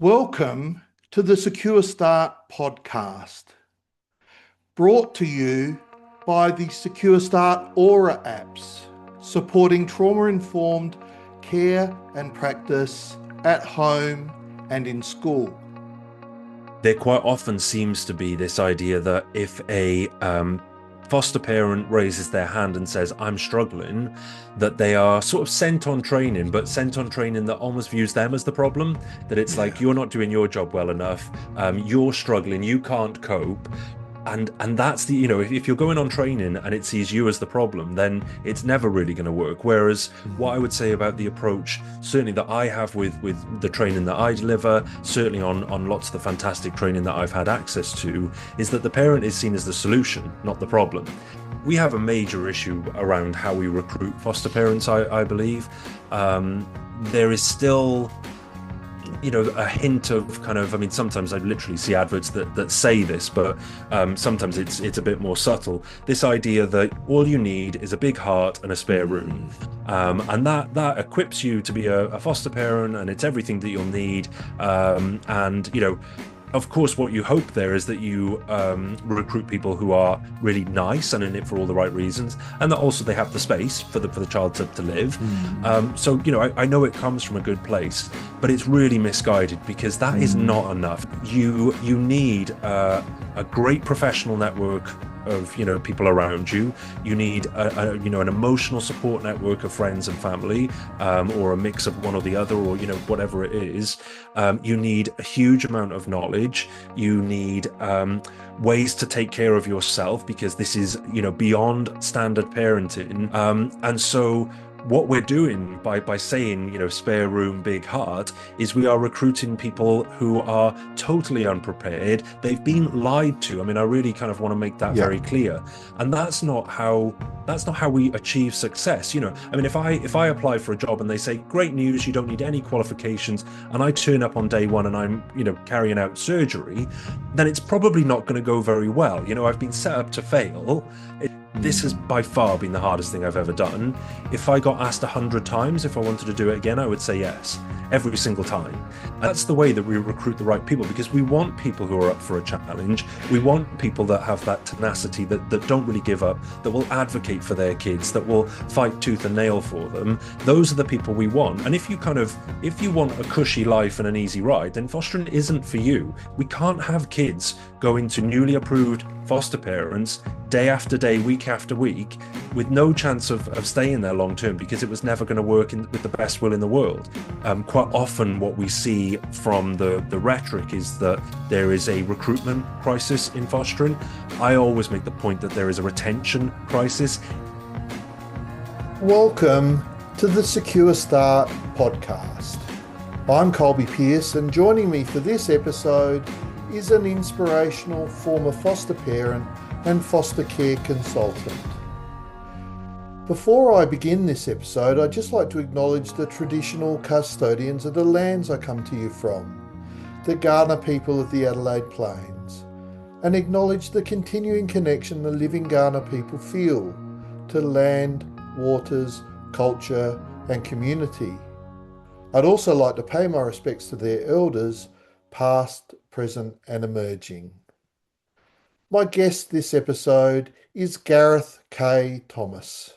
Welcome to the Secure Start podcast, brought to you by the Secure Start Aura apps, supporting trauma-informed care and practice at home and in school. There quite often seems to be this idea that if a foster parent raises their hand and says, I'm struggling, that they are sort of sent on training, but sent on training that almost views them as the problem, that it's like, you're not doing your job well enough, you're struggling, you can't cope. And that's the, if you're going on training and it sees you as the problem, then it's never really going to work. Whereas what I would say about the approach, certainly that I have with the training that I deliver, certainly on lots of the fantastic training that I've had access to, is that the parent is seen as the solution, not the problem. We have a major issue around how we recruit foster parents, I believe. There is still a hint of sometimes I literally see adverts that say this, but sometimes it's a bit more subtle. This idea that all you need is a big heart and a spare room. And that equips you to be a foster parent, and it's everything that you'll need. Of course, what you hope there is that you recruit people who are really nice and in it for all the right reasons, and that also they have the space for the child to live. I know it comes from a good place, but it's really misguided, because that is not enough. You need a great professional network of people around you. You need an emotional support network of friends and family, or a mix of one or the other, or whatever it is. You need a huge amount of knowledge. You need ways to take care of yourself, because this is beyond standard parenting. And so what we're doing by saying spare room, big heart, is we are recruiting people who are totally unprepared. They've been lied to. I really kind of want to make that very clear. And that's not how we achieve success. If I apply for a job and they say, great news, you don't need any qualifications, and I turn up on day one and I'm carrying out surgery, then it's probably not going to go very well. I've been set up to fail. This has by far been the hardest thing I've ever done. If I got asked 100 times if I wanted to do it again, I would say yes, every single time. That's the way that we recruit the right people, because we want people who are up for a challenge. We want people that have that tenacity, that don't really give up, that will advocate for their kids, that will fight tooth and nail for them. Those are the people we want. And if you want a cushy life and an easy ride, then fostering isn't for you. We can't have kids going to newly approved foster parents day after day, week after week, with no chance of staying there long term, because it was never going to work with the best will in the world. Quite often what we see from the rhetoric is that there is a recruitment crisis in fostering. I always make the point that there is a retention crisis. Welcome to the Secure Start podcast. I'm Colby Pearce, and joining me for this episode is an inspirational former foster parent and foster care consultant. Before I begin this episode, I'd just like to acknowledge the traditional custodians of the lands I come to you from, the Kaurna people of the Adelaide Plains, and acknowledge the continuing connection the living Kaurna people feel to land, waters, culture and community. I'd also like to pay my respects to their elders, past, present and emerging. My guest this episode is Gareth K. Thomas.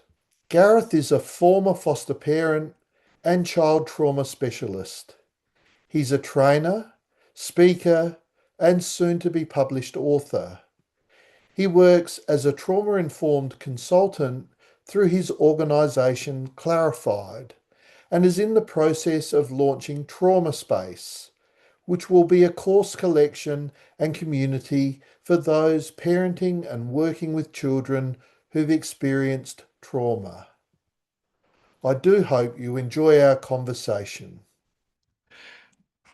Gareth is a former foster parent and child trauma specialist. He's a trainer, speaker and soon-to-be published author. He works as a trauma-informed consultant through his organisation Clarified, and is in the process of launching Trauma Space, which will be a course collection and community for those parenting and working with children who've experienced trauma. I do hope you enjoy our conversation.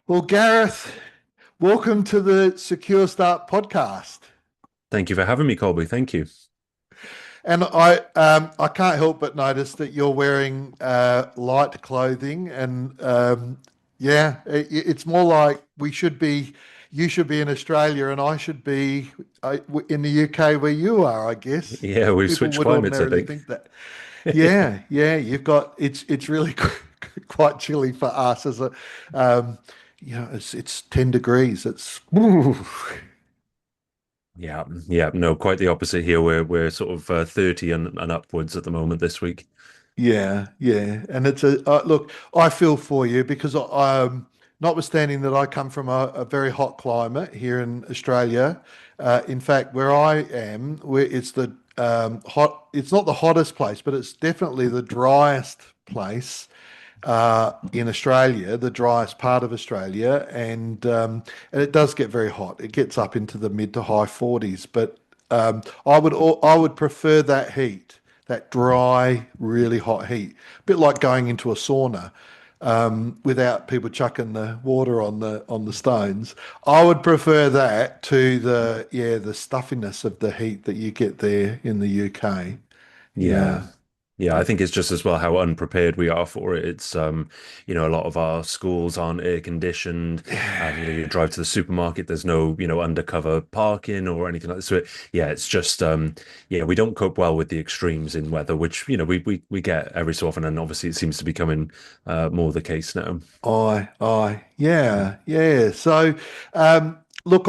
Well, Gareth, welcome to the Secure Start podcast. Thank you for having me, Colby. Thank you. And I can't help but notice that you're wearing light clothing, and it's more like you should be in Australia and I should be in the UK where you are, I guess. Yeah, we've switched climates, I think. That. Yeah, you've got it's really quite chilly for us as it's 10 degrees. It's Yeah, yeah, no, quite the opposite here. We're sort of 30 and upwards at the moment this week. Yeah, yeah, and it's a look. I feel for you because notwithstanding that I come from a very hot climate here in Australia. In fact, where I am, where it's the hot. It's not the hottest place, but it's definitely the driest place in Australia, the driest part of Australia, and it does get very hot. It gets up into the mid to high 40s, but I would prefer that heat, that dry, really hot heat, a bit like going into a sauna without people chucking the water on the stones. I would prefer that to the stuffiness of the heat that you get there in the UK. Yeah. Yeah. Yeah, I think it's just as well how unprepared we are for it. It's a lot of our schools aren't air conditioned. You drive to the supermarket, there's no, undercover parking or anything like that. So yeah, it's just we don't cope well with the extremes in weather, which, we get every so often, and obviously it seems to be becoming more the case now. Yeah, yeah. So, look,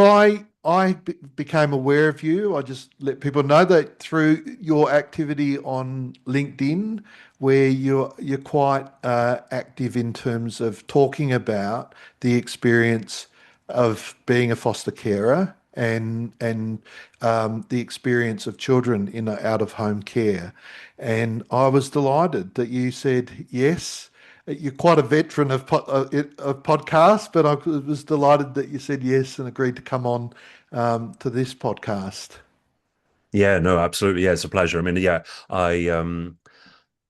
became aware of you. I just let people know that through your activity on LinkedIn, where you're quite active in terms of talking about the experience of being a foster carer and the experience of children in out of home care. And I was delighted that you said yes. You're quite a veteran of podcasts, but I was delighted that you said yes and agreed to come on to this podcast. Yeah, no, absolutely. Yeah, it's a pleasure. I mean, yeah, I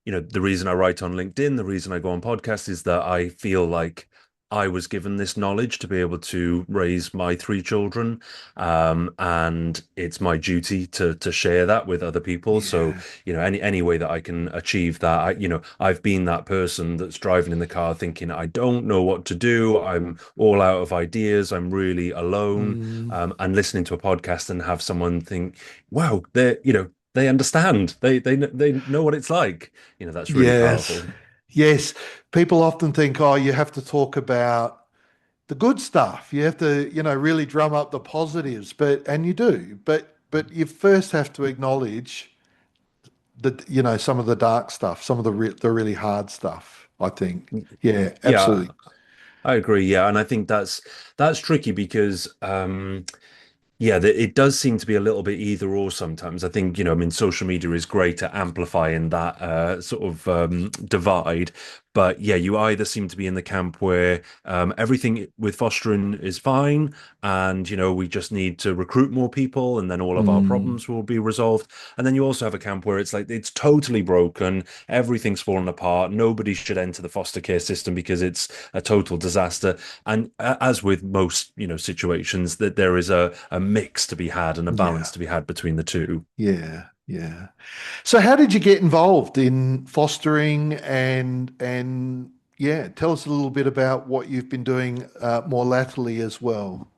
the reason I write on LinkedIn, the reason I go on podcasts is that I feel like I was given this knowledge to be able to raise my three children, and it's my duty to share that with other people. So, Yeah. any way that I can achieve that, I've been that person that's driving in the car thinking I don't know what to do. I'm all out of ideas. I'm really alone, Mm, and listening to a podcast and have someone think, wow, they understand. They know what it's like. That's really yes. powerful. Yes. People often think, oh, you have to talk about the good stuff. You have to, really drum up the positives, and you do, but you first have to acknowledge some of the dark stuff, some of the really hard stuff, I think. Yeah, Yeah, absolutely. I agree. Yeah, and I think that's tricky because yeah, it does seem to be a little bit either or sometimes. I think, I mean, social media is great at amplifying that sort of divide. But yeah, you either seem to be in the camp where everything with fostering is fine, and, we just need to recruit more people, and then all of our Mm, problems will be resolved. And then you also have a camp where it's like it's totally broken, everything's fallen apart, nobody should enter the foster care system because it's a total disaster. And as with most, situations, that there is a mix to be had and a balance yeah, to be had between the two. yeah, yeah. So how did you get involved in fostering and yeah, tell us a little bit about what you've been doing more latterly as well.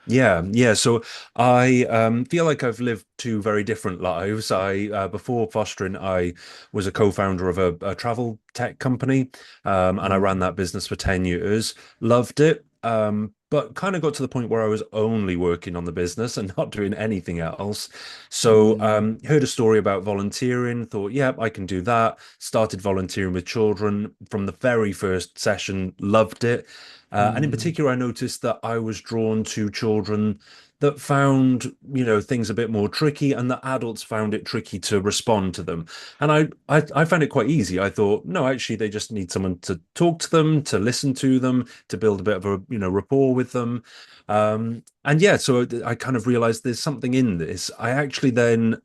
Yeah, yeah. So I feel like I've lived two very different lives. I before fostering, I was a co-founder of a travel tech company, and I ran Mm, that business for 10 years. Loved it, but kind of got to the point where I was only working on the business and not doing anything else. So mm, heard a story about volunteering, thought, yeah, I can do that. Started volunteering with children from the very first session. Loved it. And in mm, particular, I noticed that I was drawn to children that found, things a bit more tricky, and that adults found it tricky to respond to them. And I found it quite easy. I thought, no, actually, they just need someone to talk to them, to listen to them, to build a bit of a, rapport with them. And yeah, so I kind of realized there's something in this. I actually then,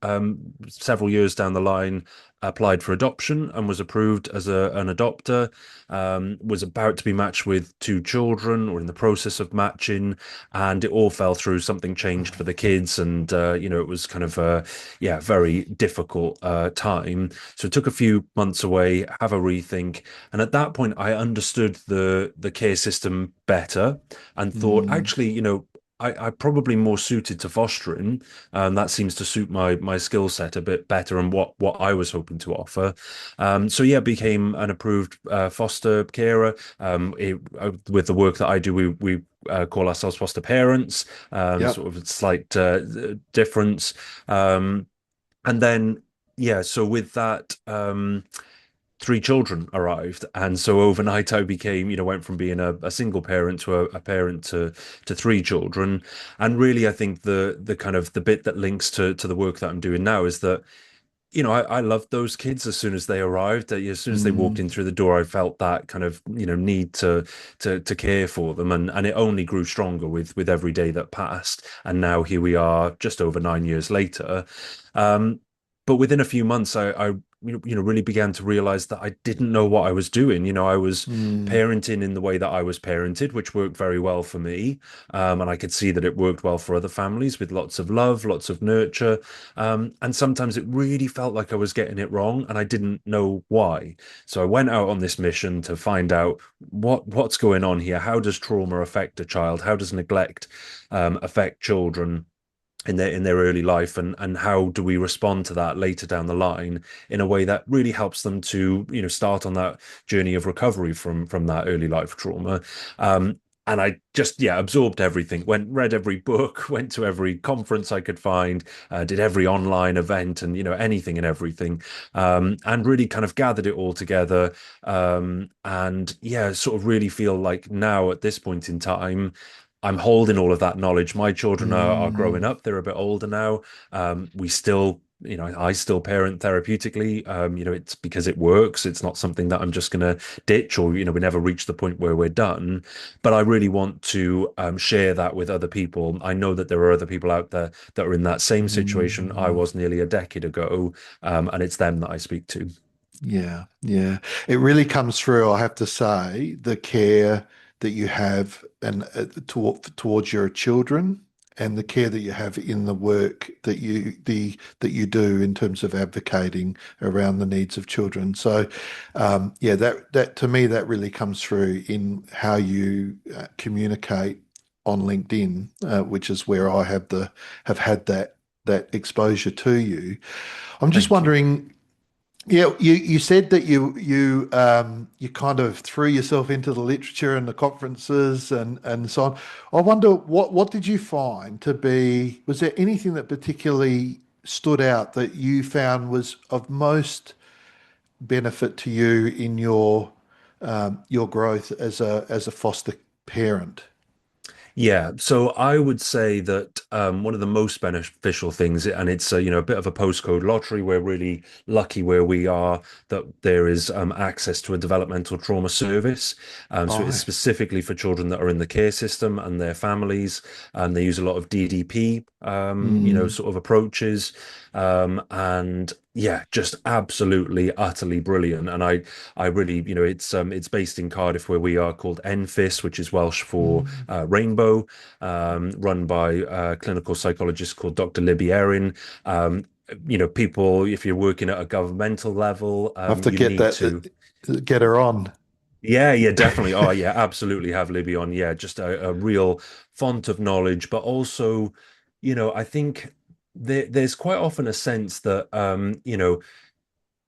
several years down the line, applied for adoption and was approved as an adopter. Was about to be matched with two children, or in the process of matching, and it all fell through. Something changed for the kids, and it was kind of a very difficult time. So it took a few months away, have a rethink, and at that point, I understood the care system better, and thought, mm, actually, I'm probably more suited to fostering. That seems to suit my skill set a bit better and what I was hoping to offer. So yeah, became an approved foster carer. With the work that I do, we call ourselves foster parents. Yep. Sort of a slight difference. Um, and then yeah, so with that. Three children arrived, and so overnight I became, went from being a single parent to a parent to three children. And really, I think the kind of the bit that links to the work that I'm doing now is that, I loved those kids as soon as they arrived. As soon as they walked in Mm, through the door, I felt that kind of, need to care for them, and it only grew stronger with every day that passed. And now here we are, just over 9 years later. Um, but within a few months, I really began to realize that I didn't know what I was doing. I was mm, parenting in the way that I was parented, which worked very well for me, and I could see that it worked well for other families with lots of love, lots of nurture. And sometimes it really felt like I was getting it wrong, and I didn't know why. So I went out on this mission to find out what's going on here. How does trauma affect a child? How does neglect affect children in their early life, and how do we respond to that later down the line in a way that really helps them to start on that journey of recovery from that early life trauma. And I just, yeah, absorbed everything, read every book, went to every conference I could find, did every online event, and anything and everything, and really kind of gathered it all together. And yeah, sort of really feel like now at this point in time, I'm holding all of that knowledge. My children are growing mm. up. They're a bit older now. We still, I still parent therapeutically. It's because it works. It's not something that I'm just going to ditch, or, we never reach the point where we're done. But I really want to share that with other people. I know that there are other people out there that are in that same situation I Mm, was nearly a decade ago. And it's them that I speak to. yeah, yeah. It really comes through, I have to say, the care that you have and towards your children and the care that you have in the work that you do in terms of advocating around the needs of children. So, yeah, that to me that really comes through in how you communicate on LinkedIn, which is where I have had that exposure to you. I'm just Thank you. wondering, yeah, you said that you kind of threw yourself into the literature and the conferences and so on. I wonder what did you find to be, was there anything that particularly stood out that you found was of most benefit to you in your growth as a foster parent? Yeah, so I would say that one of the most beneficial things, and it's a bit of a postcode lottery. We're really lucky where we are that there is access to a developmental trauma service. So it's Oh, specifically for children that are in the care system and their families. They use a lot of DDP, mm, sort of approaches, and yeah, just absolutely, utterly brilliant. And I really, it's based in Cardiff where we are, called NFIS, which is Welsh for mm. Rainbow, run by a clinical psychologist called Dr. Libby Erin. People, if you're working at a governmental level, I have to you need to. get her on. Yeah, yeah, definitely. Oh, yeah, absolutely. Have Libby on. Yeah, just a real font of knowledge, but also, I think there's quite often a sense that,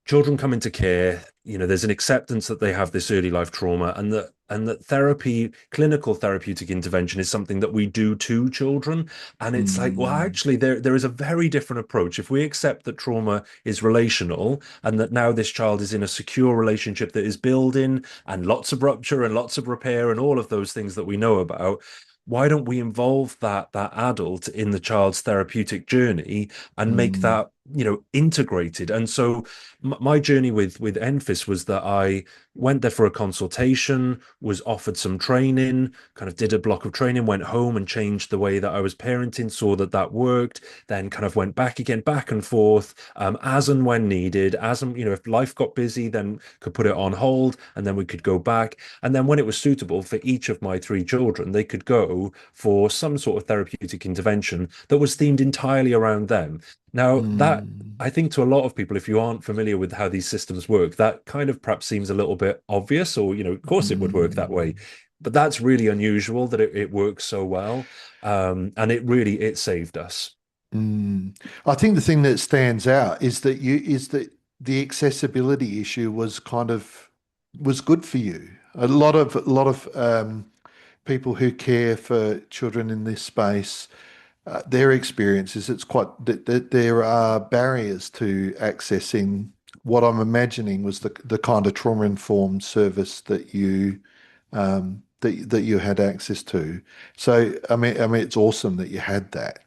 children come into care, there's an acceptance that they have this early life trauma, and that therapy, clinical therapeutic intervention, is something that we do to children. And it's like, well, Mm, actually, there is a very different approach. If we accept that trauma is relational, and that now this child is in a secure relationship that is building, and lots of rupture and lots of repair and all of those things that we know about, why don't we involve that adult in the child's therapeutic journey and make mm, that integrated? And so my journey with Enfys was that I went there for a consultation, was offered some training, kind of did a block of training, went home and changed the way that I was parenting, saw that worked, then kind of went back again, back and forth, as and when needed, as and if life got busy, then could put it on hold, and then we could go back. And then when it was suitable for each of my three children, they could go for some sort of therapeutic intervention that was themed entirely around them. Now, that, mm, I think, to a lot of people, if you aren't familiar with how these systems work, that kind of perhaps seems a little bit obvious, or, of course it would work that way. mm. but that's really unusual that it works so well. And it saved us. Mm. I think the thing that stands out is that the accessibility issue was kind of was good for you. A lot of people who care for children in this space, their experience is it's quite that there are barriers to accessing what I'm imagining was the kind of trauma-informed service that you had access to. So I mean, it's awesome that you had that.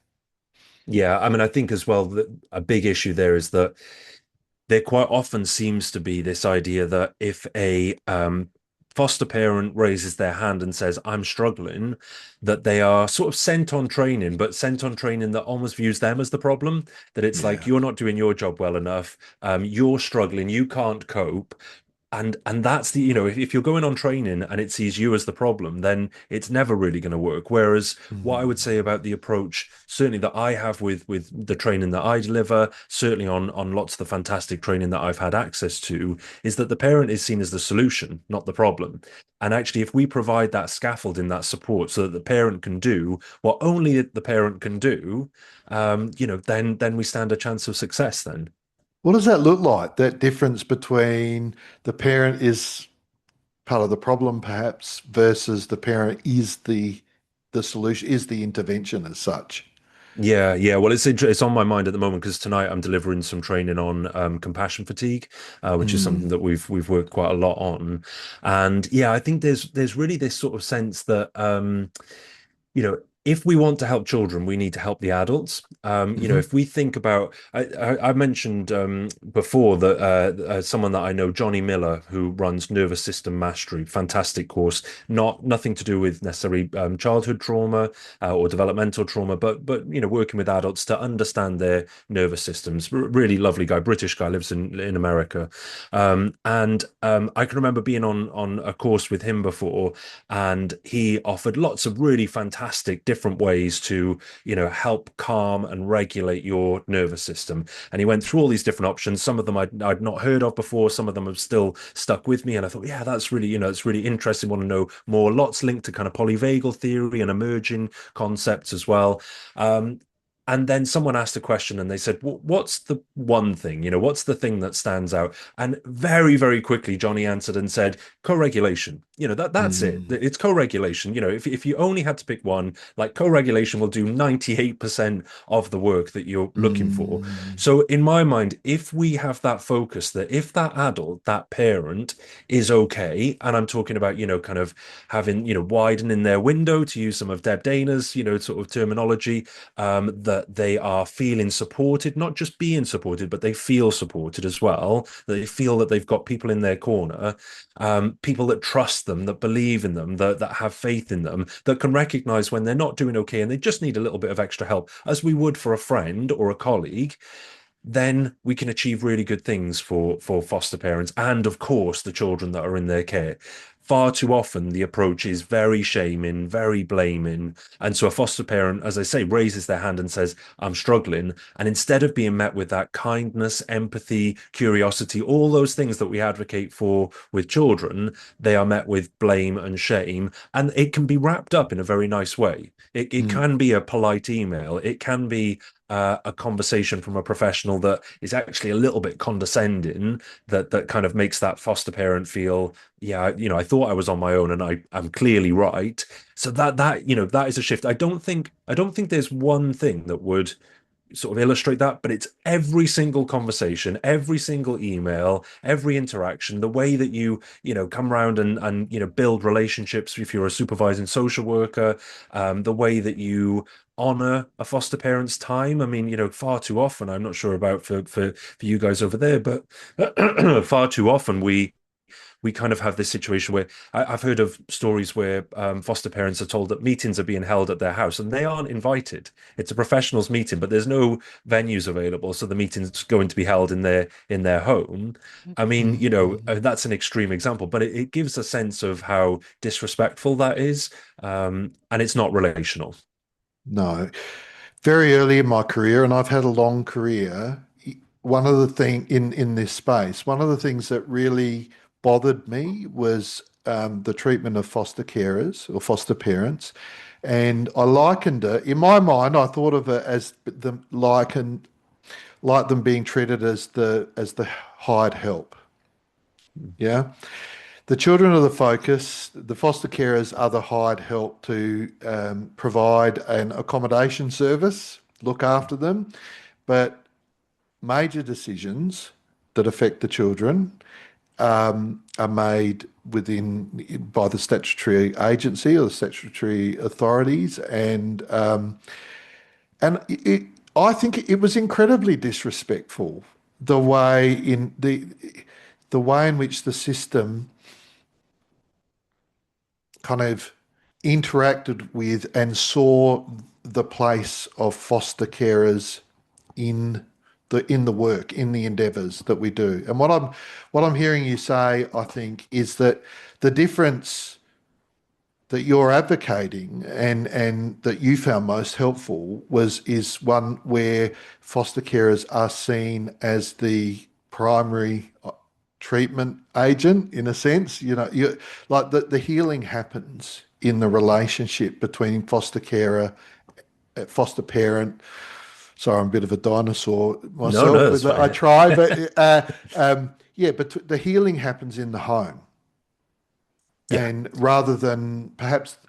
Yeah, I mean, I think as well that a big issue there is that there quite often seems to be this idea that if a foster parent raises their hand and says, I'm struggling, that they are sort of sent on training, but sent on training that almost views them as the problem. That it's like, Yeah. you're not doing your job well enough. You're struggling. You can't cope. And that's if you're going on training and it sees you as the problem, then it's never really going to work. Whereas what I would Mm. say about the approach, certainly that I have with the training that I deliver, certainly on lots of the fantastic training that I've had access to, is that the parent is seen as the solution, not the problem. And actually, if we provide that scaffolding, that support, so that the parent can do what only the parent can do, then we stand a chance of success. Then. What does that look like? That difference between the parent is part of the problem, perhaps, versus the parent is the solution, is the intervention as such. Yeah, yeah. Well, it's on my mind at the moment because tonight I'm delivering some training on compassion fatigue, which is something Mm. that we've worked quite a lot on. And yeah, I think there's really this sort of sense that if we want to help children, we need to help the adults. Hmm. If we think about, I mentioned before that someone that I know, Johnny Miller, who runs Nervous System Mastery, fantastic course, nothing to do with necessarily childhood trauma or developmental trauma, but working with adults to understand their nervous systems. Really lovely guy, British guy, lives in America, and I can remember being on a course with him before, and he offered lots of really fantastic different ways to help calm and regulate your nervous system. And he went through all these different options. Some of them I'd not heard of before, some of them have still stuck with me, and I thought, yeah, that's really it's really interesting, want to know more. Lots linked to kind of polyvagal theory and emerging concepts as well. And then someone asked a question and they said, what's the one thing, what's the thing that stands out? And very, very quickly, Johnny answered and said, co-regulation. That's it. Mm. It's co-regulation. If you only had to pick one, like co-regulation will do 98% of the work that you're looking for. Mm. So in my mind, if we have that focus, that if that adult, that parent is okay, and I'm talking about, kind of having, widening their window, to use some of Deb Dana's, sort of terminology, that they are feeling supported, not just being supported, but they feel supported as well. That they feel that they've got people in their corner, people that trust them, that believe in them, that have faith in them, that can recognize when they're not doing okay and they just need a little bit of extra help, as we would for a friend or a colleague. Then we can achieve really good things for foster parents and, of course, the children that are in their care. Far too often, the approach is very shaming, very blaming. And so a foster parent, as I say, raises their hand and says, I'm struggling. And instead of being met with that kindness, empathy, curiosity, all those things that we advocate for with children, they are met with blame and shame. And it can be wrapped up in a very nice way. It Mm. can be a polite email. It can be a conversation from a professional that is actually a little bit condescending, that kind of makes that foster parent feel, yeah, I thought I was on my own and I'm clearly right. So that is a shift. I don't think there's one thing that would sort of illustrate that, but it's every single conversation, every single email, every interaction, the way that you come around and build relationships if you're a supervising social worker, the way that you honor a foster parent's time. I mean, far too often, I'm not sure about for you guys over there, but far too often we kind of have this situation where I've heard of stories where foster parents are told that meetings are being held at their house and they aren't invited. It's a professionals meeting, but there's no venues available, so the meeting's going to be held in their home. I mean, Mm. that's an extreme example, but it gives a sense of how disrespectful that is, and it's not relational. No. Very early in my career, and I've had a long career, one of the things that really bothered me was the treatment of foster carers or foster parents, and I likened it. In my mind, I thought of it as like them being treated as the hired help. Yeah, the children are the focus. The foster carers are the hired help to provide an accommodation service, look after them, but major decisions that affect the children are made by the statutory agency or the statutory authorities, and I think it was incredibly disrespectful the way in which the system kind of interacted with and saw the place of foster carers in the work, in the endeavours that we do. And what I'm hearing you say, I think, is that the difference that you're advocating and that you found most helpful is one where foster carers are seen as the primary treatment agent in a sense. Like the healing happens in the relationship between foster carer, foster parent. Sorry, I'm a bit of a dinosaur No, myself, no, that's but I fine. try. But yeah, but the healing happens in the home, Yeah. and rather than perhaps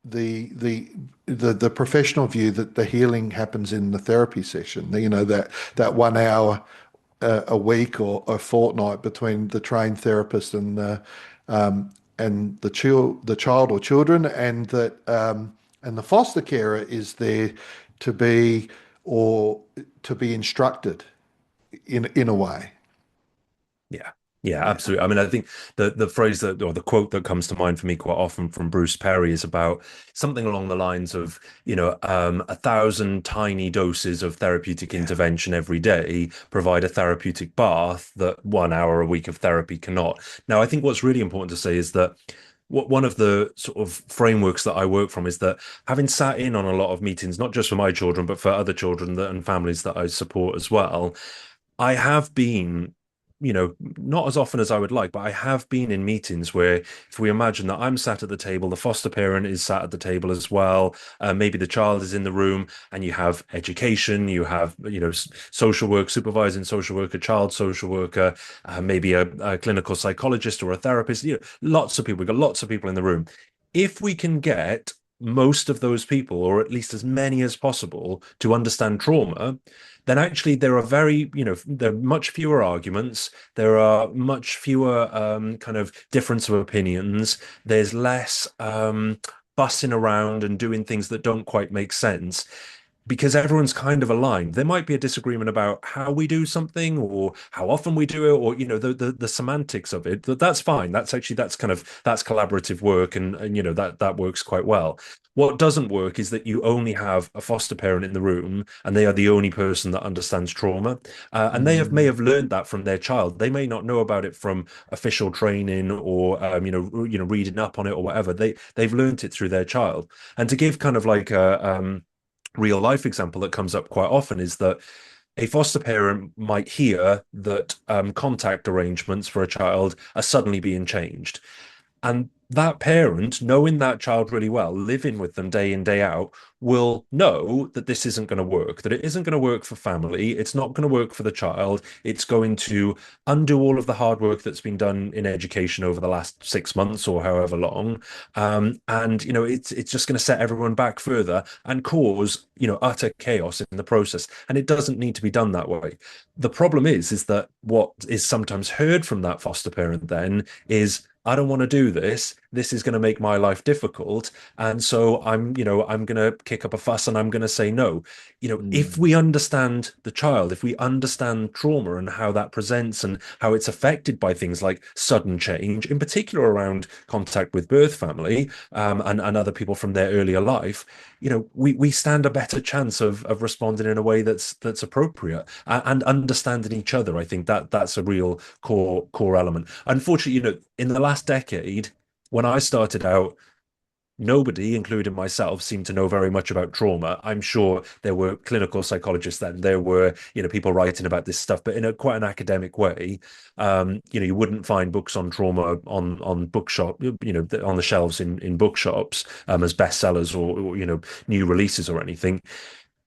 the the the professional view that the healing happens in the therapy session. That 1 hour a week or a fortnight between the trained therapist and the child or children, and the foster carer is there to be or to be instructed in a way. Yeah. Yeah, Yeah. absolutely. I mean, I think the phrase that or the quote that comes to mind for me quite often from Bruce Perry is about something along the lines of, 1,000 tiny doses of therapeutic Yeah. intervention every day provide a therapeutic bath that 1 hour a week of therapy cannot. Now, I think what's really important to say is that one of the sort of frameworks that I work from is that having sat in on a lot of meetings, not just for my children, but for other children and families that I support as well, I have been, not as often as I would like, but I have been in meetings where if we imagine that I'm sat at the table, the foster parent is sat at the table as well, maybe the child is in the room, and you have education, you have, social work, supervising social worker, child social worker, maybe a clinical psychologist or a therapist, lots of people, we've got lots of people in the room. If we can get most of those people, or at least as many as possible, to understand trauma, then actually there are there are much fewer arguments. There are much fewer kind of difference of opinions. There's less fussing around and doing things that don't quite make sense because everyone's kind of aligned. There might be a disagreement about how we do something or how often we do it, or the semantics of it. But that's fine. That's collaborative work, and that works quite well. What doesn't work is that you only have a foster parent in the room and they are the only person that understands trauma, and may Mm, have learned that from their child. They may not know about it from official training or reading up on it or whatever. They've learned it through their child. And to give kind of like a real life example that comes up quite often is that a foster parent might hear that contact arrangements for a child are suddenly being changed. And that parent, knowing that child really well, living with them day in, day out, will know that this isn't going to work, that it isn't going to work for family. It's not going to work for the child. It's going to undo all of the hard work that's been done in education over the last 6 months or however long. And, it's just going to set everyone back further and cause, utter chaos in the process. And it doesn't need to be done that way. The problem is that what is sometimes heard from that foster parent then is, I don't want to do this. This is going to make my life difficult. And so I'm going to kick up a fuss and I'm going to say no. If mm, we understand the child, if we understand trauma and how that presents and how it's affected by things like sudden change, in particular around contact with birth family, and other people from their earlier life, we stand a better chance of responding in a way that's appropriate, and understanding each other. I think that's a real core element. Unfortunately, in the last decade, when I started out, nobody, including myself, seemed to know very much about trauma. I'm sure there were clinical psychologists then, there were, people writing about this stuff, but in a quite an academic way. You wouldn't find books on trauma on bookshop, on the shelves in bookshops, as bestsellers or new releases or anything.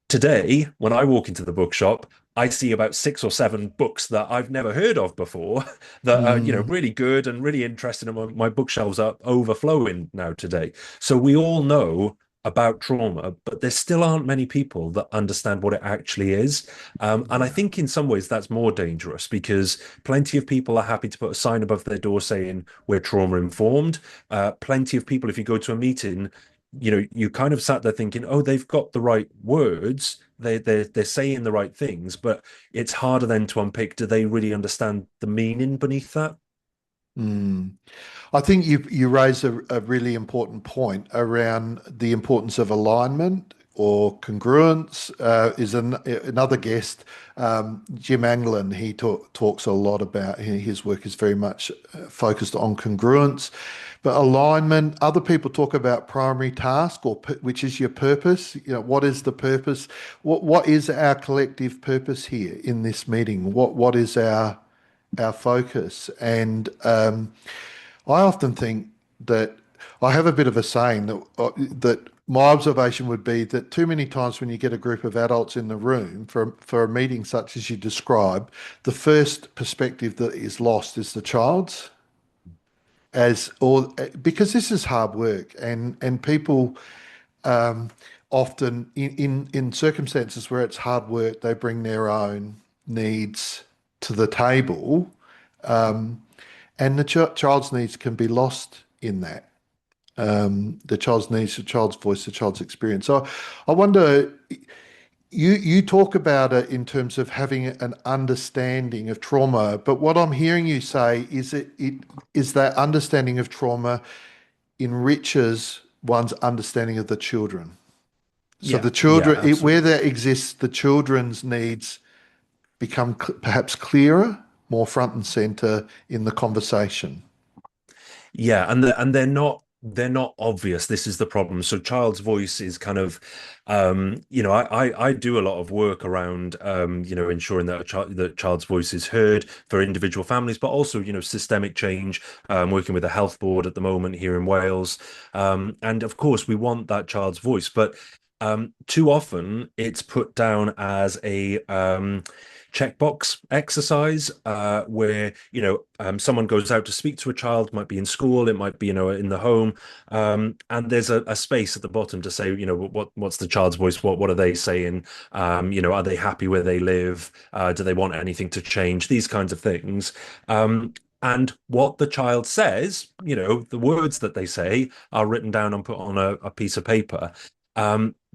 Today, when I walk into the bookshop, I see about 6 or 7 books that I've never heard of before that are, Mm, really good and really interesting. And my bookshelves are overflowing now today. So we all know about trauma, but there still aren't many people that understand what it actually is. And I yeah. think in some ways that's more dangerous because plenty of people are happy to put a sign above their door saying we're trauma informed. Plenty of people, if you go to a meeting, you kind of sat there thinking, oh, they've got the right words, they're saying the right things, but it's harder then to unpick. Do they really understand the meaning beneath that? Mm. I think you raise a really important point around the importance of alignment or congruence. Another guest, Jim Anglin, he talks a lot about his work is very much focused on congruence, but alignment. Other people talk about primary task which is your purpose. What is the purpose? What is our collective purpose here in this meeting? What is our focus? And I often think that I have a bit of a saying that my observation would be that too many times when you get a group of adults in the room for a meeting such as you describe, the first perspective that is lost is the child's, as or because this is hard work, and people often in circumstances where it's hard work, they bring their own needs to the table, and the child's needs can be lost in that. The child's needs, the child's voice, the child's experience. So I wonder, you talk about it in terms of having an understanding of trauma, but what I'm hearing you say is it is that understanding of trauma enriches one's understanding of the children. So Yeah, the yeah, children, where absolutely. that exists, the children's needs become perhaps clearer, more front and center in the conversation. Yeah, and they're not obvious. This is the problem. So child's voice is kind of, I do a lot of work around, ensuring that that child's voice is heard for individual families, but also, systemic change. Working with a health board at the moment here in Wales, and of course we want that child's voice, but too often it's put down as a checkbox exercise where someone goes out to speak to a child, might be in school, it might be in the home, and there's a space at the bottom to say what's the child's voice, what are they saying, are they happy where they live, do they want anything to change, these kinds of things. And what the child says, the words that they say are written down and put on a piece of paper.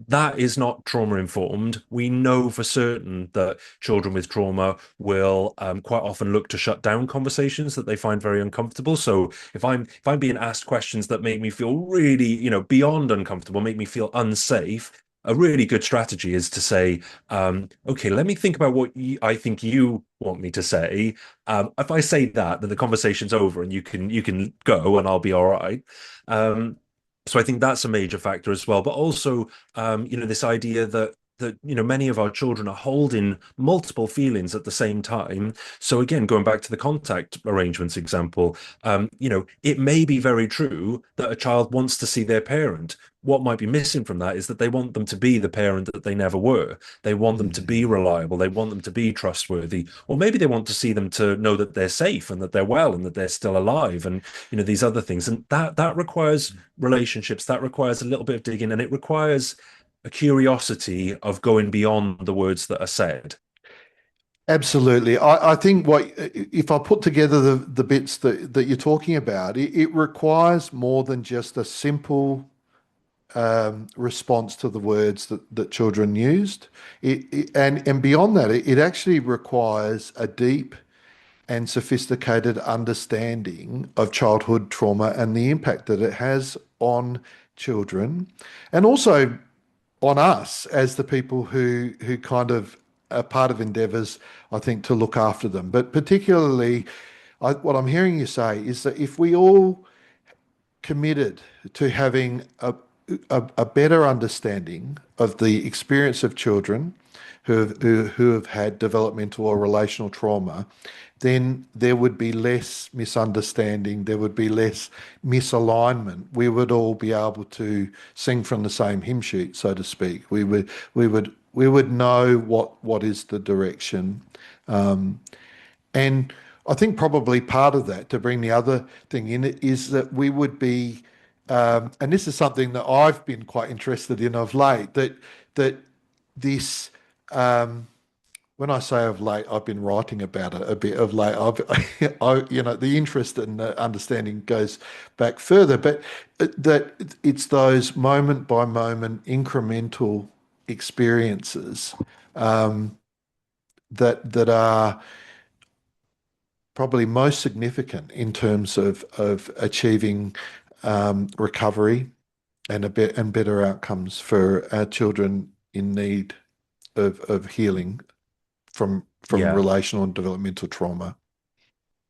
That is not trauma informed. We know for certain that children with trauma will quite often look to shut down conversations that they find very uncomfortable. So if I'm being asked questions that make me feel really, beyond uncomfortable, make me feel unsafe, a really good strategy is to say, okay, let me think about what I think you want me to say. If I say that, then the conversation's over and you can go and I'll be all right. Um, so I think that's a major factor as well. But also, this idea that many of our children are holding multiple feelings at the same time. So again, going back to the contact arrangements example, it may be very true that a child wants to see their parent. What might be missing from that is that they want them to be the parent that they never were. They want them to be Mm. reliable. They want them to be trustworthy. Or maybe they want to see them to know that they're safe and that they're well and that they're still alive and these other things. And that requires relationships, that requires a little bit of digging, and it requires a curiosity of going beyond the words that are said. Absolutely. I think if I put together the bits that you're talking about, it requires more than just a simple response to the words that children used. And beyond that, it actually requires a deep and sophisticated understanding of childhood trauma and the impact that it has on children, and also on us as the people who kind of are part of endeavours, I think, to look after them. But particularly, what I'm hearing you say is that if we all committed to having a better understanding of the experience of children who have had developmental or relational trauma, then there would be less misunderstanding, there would be less misalignment. We would all be able to sing from the same hymn sheet, so to speak. We would know what is the direction. And I think probably part of that, to bring the other thing in it, is that we would be, and this is something that I've been quite interested in of late, that this, when I say of late, I've been writing about it a bit of late. The interest and the understanding goes back further, but that it's those moment by moment incremental experiences that are probably most significant in terms of achieving recovery and better outcomes for our children in need of healing from Yeah. relational and developmental trauma.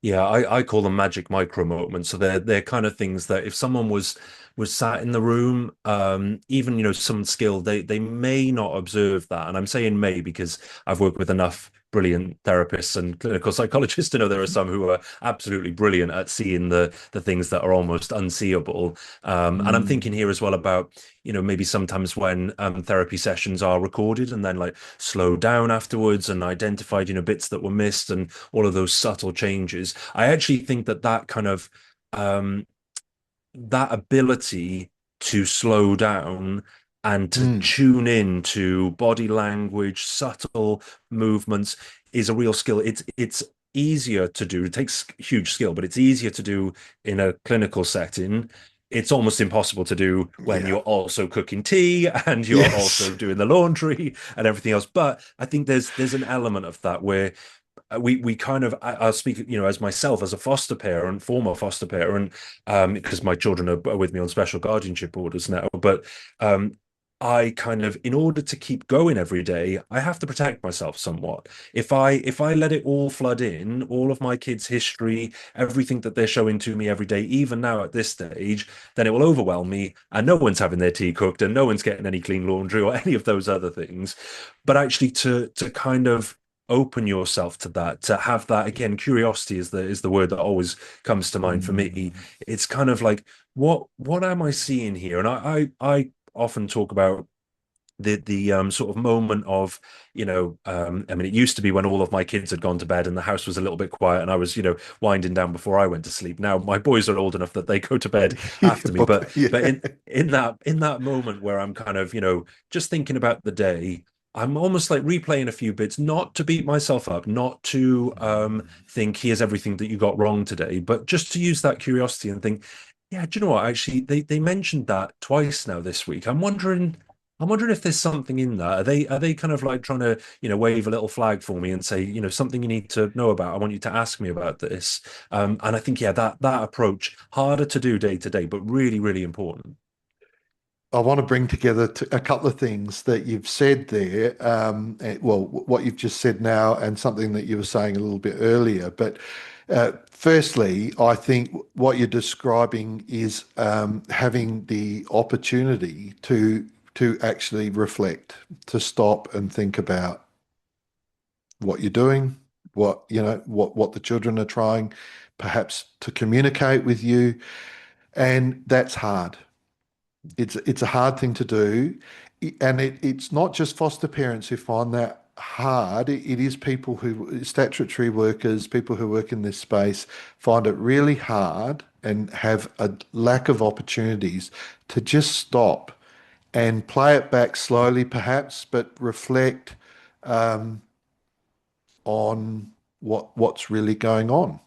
Yeah, I call them magic micro moments. So they're kind of things that if someone was sat in the room, even some skilled, they may not observe that. And I'm saying may because I've worked with enough brilliant therapists and clinical psychologists to know there are some who are absolutely brilliant at seeing the things that are almost unseeable. And I'm thinking Mm. here as well about maybe sometimes when therapy sessions are recorded and then like slowed down afterwards and identified bits that were missed and all of those subtle changes. I actually think that kind of um, that ability to slow down and to Mm. tune in to body language, subtle movements is a real skill. It's easier to do. It takes huge skill, but it's easier to do in a clinical setting. It's almost impossible to do when Yeah. you're also cooking tea and you're Yes. also doing the laundry and everything else. But I think there's an element of that where we kind of I'll speak as myself as a foster parent, former foster parent, because my children are with me on special guardianship orders now, but I kind of, in order to keep going every day, I have to protect myself somewhat. If I let it all flood in, all of my kids' history, everything that they're showing to me every day, even now at this stage, then it will overwhelm me, and no one's having their tea cooked, and no one's getting any clean laundry or any of those other things. But actually, to kind of open yourself to that, to have that again, curiosity is the word that always comes to mind for me. Mm. It's kind of like what am I seeing here? And I often talk about the sort of moment of I mean, it used to be when all of my kids had gone to bed and the house was a little bit quiet and I was winding down before I went to sleep. Now my boys are old enough that they go to bed after me, but Yeah. in that moment where I'm kind of just thinking about the day, I'm almost like replaying a few bits, not to beat myself up, not to think here's everything that you got wrong today, but just to use that curiosity and think, yeah, do you know what? Actually, they mentioned that twice now this week. I'm wondering if there's something in that. Are they kind of like trying to, wave a little flag for me and say, something you need to know about. I want you to ask me about this. And I think, yeah, that approach, harder to do day to day, but really, really important. I want to bring together a couple of things that you've said there. Well, what you've just said now, and something that you were saying a little bit earlier. But firstly, I think what you're describing is having the opportunity to actually reflect, to stop and think about what you're doing, what the children are trying, perhaps to communicate with you, and that's hard. It's a hard thing to do, and it's not just foster parents who find that hard. It is people who statutory workers, people who work in this space, find it really hard and have a lack of opportunities to just stop and play it back slowly, perhaps, but reflect on what's really going on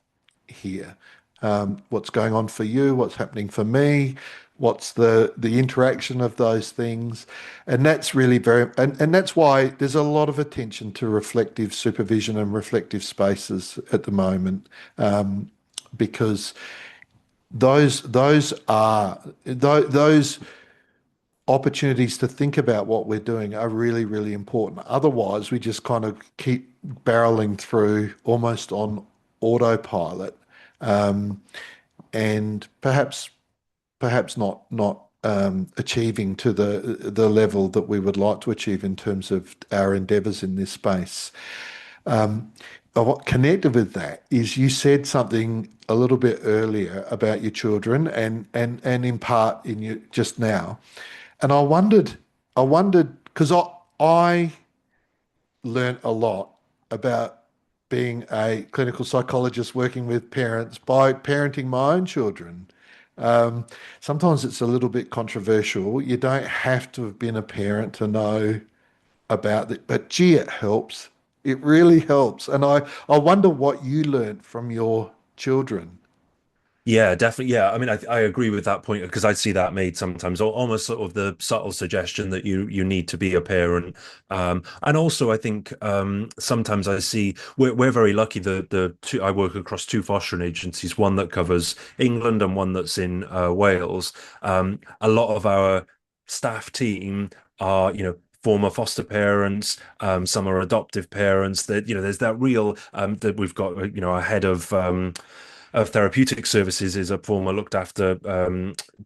here. What's going on for you, what's happening for me, what's the interaction of those things. And that's really and that's why there's a lot of attention to reflective supervision and reflective spaces at the moment, because those opportunities to think about what we're doing are really, really important. Otherwise, we just kind of keep barreling through almost on autopilot, and perhaps perhaps not achieving to the level that we would like to achieve in terms of our endeavours in this space. But what connected with that is you said something a little bit earlier about your children and in part in you just now. And I wondered because I learnt a lot about being a clinical psychologist working with parents by parenting my own children. Um, Sometimes it's a little bit controversial. You don't have to have been a parent to know about it, but gee, it helps. It really helps. And I wonder what you learnt from your children. Yeah, definitely. Yeah, I mean, I agree with that point because I see that made sometimes, almost sort of the subtle suggestion that you need to be a parent. And also, I think sometimes I see we're very lucky. The two I work across two fostering agencies, one that covers England and one that's in Wales. A lot of our staff team are, former foster parents. Some are adoptive parents. That there's that real that we've got. A head of therapeutic services is a former looked after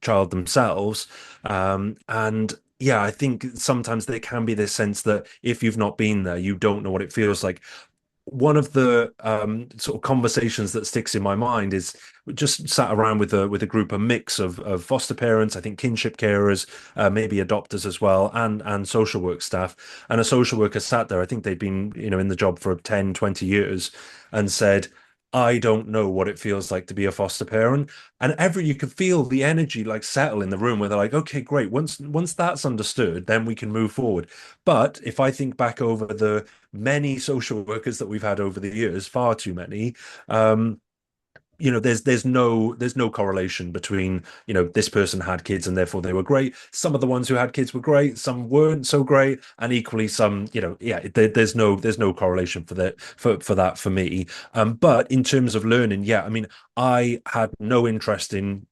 child themselves. And yeah, I think sometimes there can be this sense that if you've not been there, you don't know what it feels like. One of the sort of conversations that sticks in my mind is we just sat around with a group, a mix of foster parents, I think kinship carers, maybe adopters as well, and social work staff. And a social worker sat there, I think they'd been, in the job for 10, 20 years, and said, I don't know what it feels like to be a foster parent. And you can feel the energy like settle in the room where they're like, okay, great. Once that's understood, then we can move forward. But if I think back over the many social workers that we've had over the years, far too many, um, there's no correlation between, this person had kids and therefore they were great. Some of the ones who had kids were great, some weren't so great, and equally some, yeah, there's no correlation for that for me. But in terms of learning, yeah, I mean, I had no interest in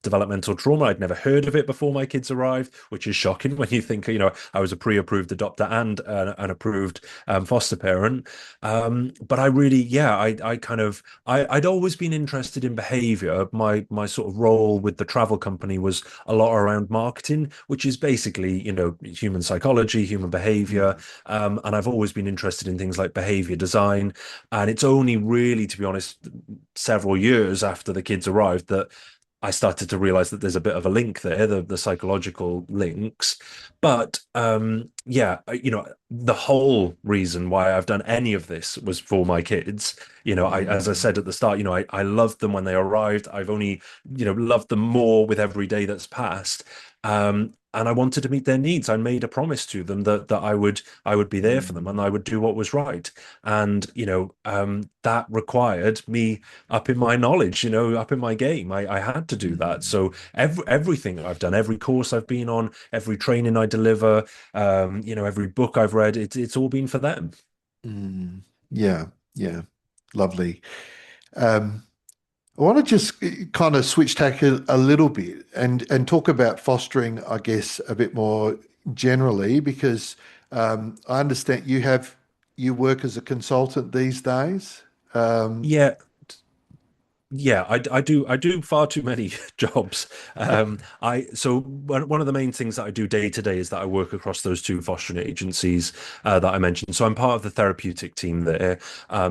developmental trauma. I'd never heard of it before my kids arrived, which is shocking when you think, I was a pre-approved adopter and an approved foster parent. But I really, yeah, I kind of, I'd always been interested in behavior. My sort of role with the travel company was a lot around marketing, which is basically, human psychology, human behavior. Mm, And I've always been interested in things like behavior design. And it's only really, to be honest, several years after the kids arrived that I started to realize that there's a bit of a link there, the psychological links. But yeah, the whole reason why I've done any of this was for my kids. As I mm, said at the start, I loved them when they arrived. I've only, loved them more with every day that's passed. And I wanted to meet their needs. I made a promise to them that I would be there for them and mm, I would do what was right. And that required me up in my knowledge, up in my game. I had to do that. mm, So everything I've done, every course I've been on, every training I deliver, every book I've read, it's all been for them. mm. Yeah, yeah, lovely. Um, I want to just kind of switch tack a little bit and talk about fostering, I guess, a bit more generally, because I understand you work as a consultant these days. Um, Yeah, yeah, I do far too many jobs. One of the main things that I do day to day is that I work across those two fostering agencies that I mentioned. So I'm part of the therapeutic team there.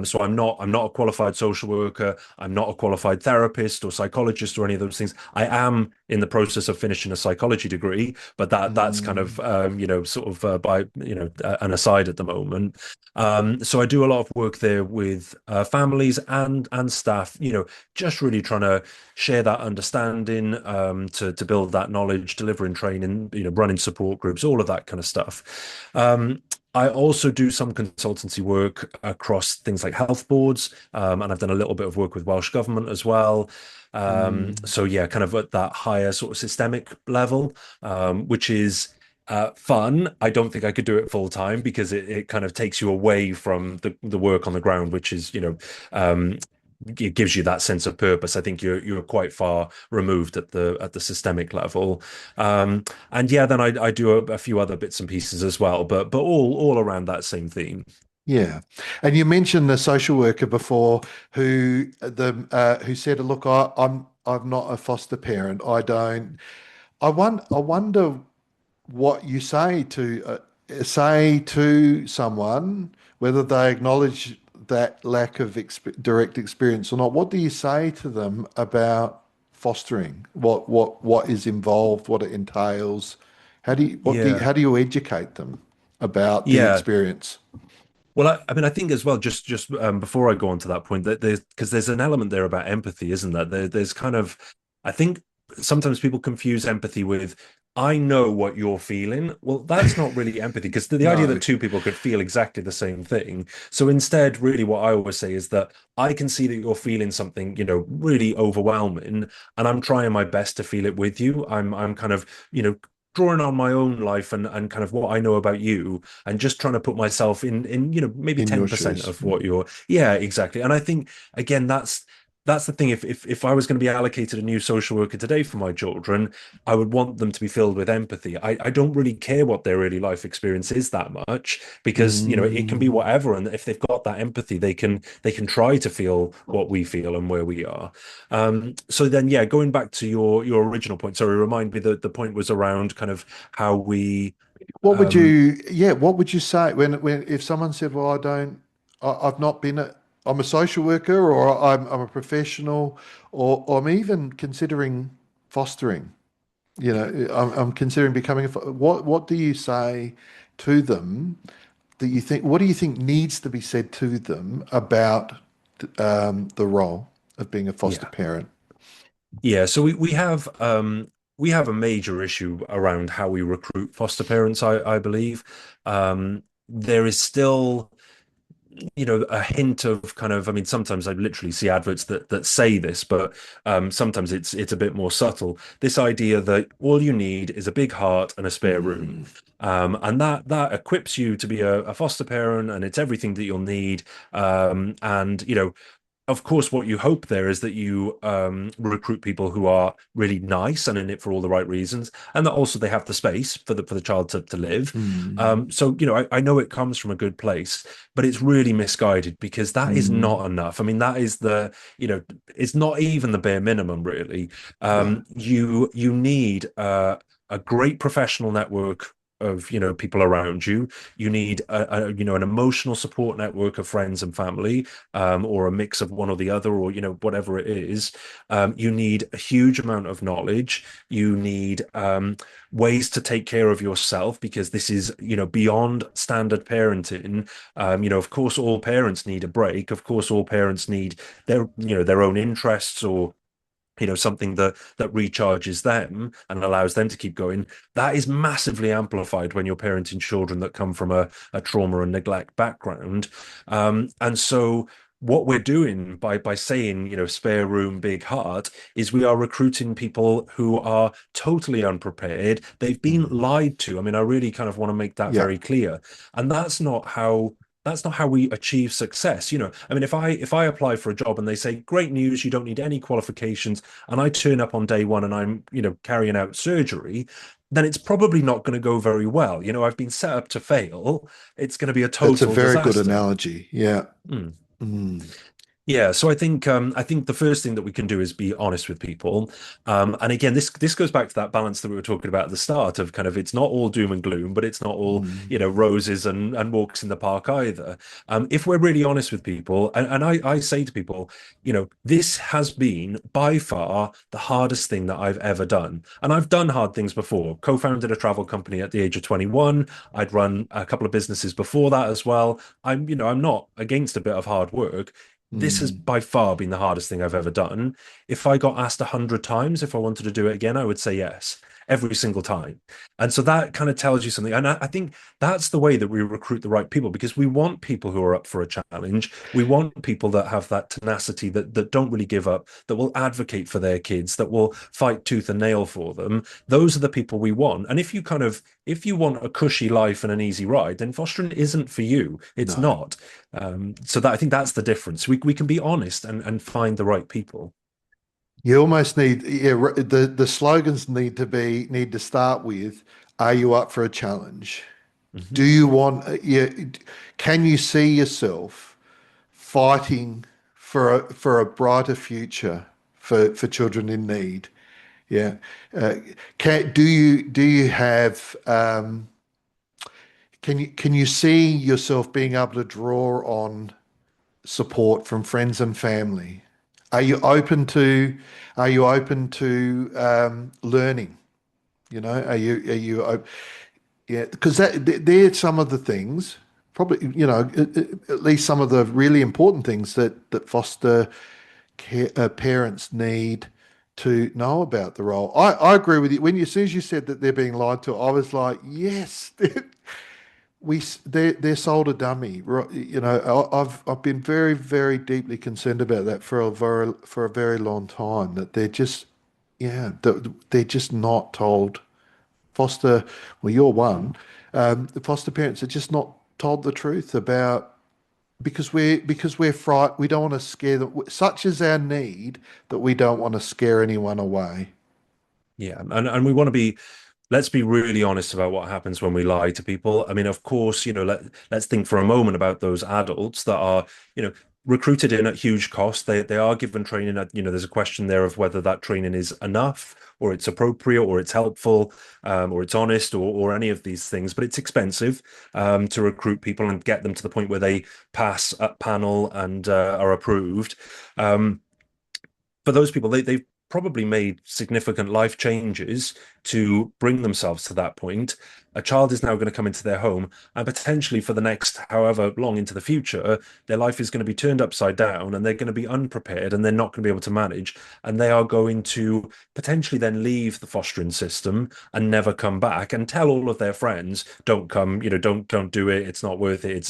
So I'm not a qualified social worker. I'm not a qualified therapist or psychologist or any of those things. I am in the process of finishing a psychology degree, but that's kind of mm, sort of by an aside at the moment. So I do a lot of work there with families and staff. Just really trying to share that understanding, to build that knowledge, delivering training, running support groups, all of that kind of stuff. I also do some consultancy work across things like health boards, and I've done a little bit of work with Welsh Government as well. mm, So yeah, kind of at that higher sort of systemic level, which is fun. I don't think I could do it full time because it kind of takes you away from the work on the ground, which is, it gives you that sense of purpose. I think you're quite far removed at the systemic level, and yeah, then I do a few other bits and pieces as well, but all around that same theme. yeah, and you mentioned the social worker before who said, "Look, I'm I'm not a foster parent. I don't. I wonder what you say to someone, whether they acknowledge that lack of direct experience or not. What do you say to them about fostering? What is involved? What it entails? Yeah. How do you educate them about the Yeah. experience? Well, I mean, I think as well, just before I go on to that point, that there's an element there about empathy, isn't there? There's kind of, I think sometimes people confuse empathy with, I know what you're feeling. Well, that's not really empathy because the idea No. that two people could feel exactly the same thing. So instead, really, what I always say is that I can see that you're feeling something, really overwhelming, and I'm trying my best to feel it with you. I'm kind of, drawing on my own life and kind of what I know about you and just trying to put myself in maybe In your 10% shoes. of what you're. Yeah, exactly. And I think again that's the thing. If I was going to be allocated a new social worker today for my children, I would want them to be filled with empathy. I don't really care what their early life experience is that much because it can be Mm. whatever. And if they've got that empathy, they can try to feel what we feel and where we are. So then yeah, going back to your original point, sorry, remind me that the point was around kind of how we um What would you say when if someone said, "Well, I've not been I'm a social worker, or I'm a professional, or I'm even considering fostering. I'm considering becoming what do you say to them that you think? What do you think needs to be said to them about the role of being a foster yeah. parent? Yeah, so we have a major issue around how we recruit foster parents, I believe. There is still, a hint of kind of, I mean, sometimes I literally see adverts that say this, but sometimes it's a bit more subtle. This idea that all you need is a big heart and a spare room. Mm, And that equips you to be a foster parent, and it's everything that you'll need. And of course, what you hope there is that you recruit people who are really nice and in it for all the right reasons, and that also they have the space for the child to live. mm, So I know it comes from a good place, but it's really misguided because that is mm. not enough. I mean, that is it's not even the bare minimum, really. Right. You need a great professional network of people around you. You need an emotional support network of friends and family, or a mix of one or the other, or whatever it is. You need a huge amount of knowledge. You need ways to take care of yourself because this is beyond standard parenting. Of course, all parents need a break. Of course, all parents need their own interests, or something that recharges them and allows them to keep going. That is massively amplified when you're parenting children that come from a trauma and neglect background. And so what we're doing by saying spare room, big heart, is we are recruiting people who are totally unprepared. They've been Mm. lied to. I mean, I really kind of want to make that Yeah, very clear. And that's not how we achieve success. I mean, if I apply for a job and they say, great news, you don't need any qualifications, and I turn up on day one and I'm carrying out surgery, then it's probably not going to go very well. I've been set up to fail. It's going to be a that's a total very good disaster. analogy. Yeah. Mm. Mm, Yeah, so I think the first thing that we can do is be honest with people, and again, this goes back to that balance that we were talking about at the start of kind of it's not all doom and gloom, but it's not all mm, roses and walks in the park either. If we're really honest with people, and I say to people, this has been by far the hardest thing that I've ever done, and I've done hard things before. Co-founded a travel company at the age of 21. I'd run a couple of businesses before that as well. I'm not against a bit of hard work. This has mm. by far been the hardest thing I've ever done. If I got asked 100 times if I wanted to do it again, I would say yes, every single time. And so that kind of tells you something. And I think that's the way that we recruit the right people, because we want people who are up for a challenge. We want people that have that tenacity, that don't really give up, that will advocate for their kids, that will fight tooth and nail for them. Those are the people we want. And if you want a cushy life and an easy ride, then fostering isn't for you. It's No. not. So that I think that's the difference. We can be honest and find the right people. You almost need, yeah, the slogans need to start with, are you up for a challenge? Do Mhm. you want, yeah, can you see yourself fighting for a brighter future for children in need. Yeah. Uh, do you have can you see yourself being able to draw on support from friends and family? Are you open to are you open to learning? Yeah, because they're some of the things, probably, at least some of the really important things that foster parents need to know about the role. I agree with you. As soon as you said that they're being lied to, I was like, yes, they're sold a dummy. Right? I've been very, very deeply concerned about that for a very long time. That they're just, yeah, they're just not told. Foster, well, you're one. The foster parents are just not told the truth about, because we're fright. We don't want to scare them. Such is our need that we don't want to scare anyone away. Yeah, and we want to be, let's be really honest about what happens when we lie to people. I mean, of course, let's think for a moment about those adults that are, recruited in at huge cost. They are given training at, there's a question there of whether that training is enough or it's appropriate or it's helpful, or it's honest, or any of these things. But it's expensive to recruit people and get them to the point where they pass at panel and are approved. Um, for those people, they've probably made significant life changes to bring themselves to that point. A child is now going to come into their home, and potentially for the next however long into the future, their life is going to be turned upside down, and they're going to be unprepared, and they're not going to be able to manage, and they are going to potentially then leave the fostering system and never come back, and tell all of their friends, "Don't come, don't do it. It's not worth it.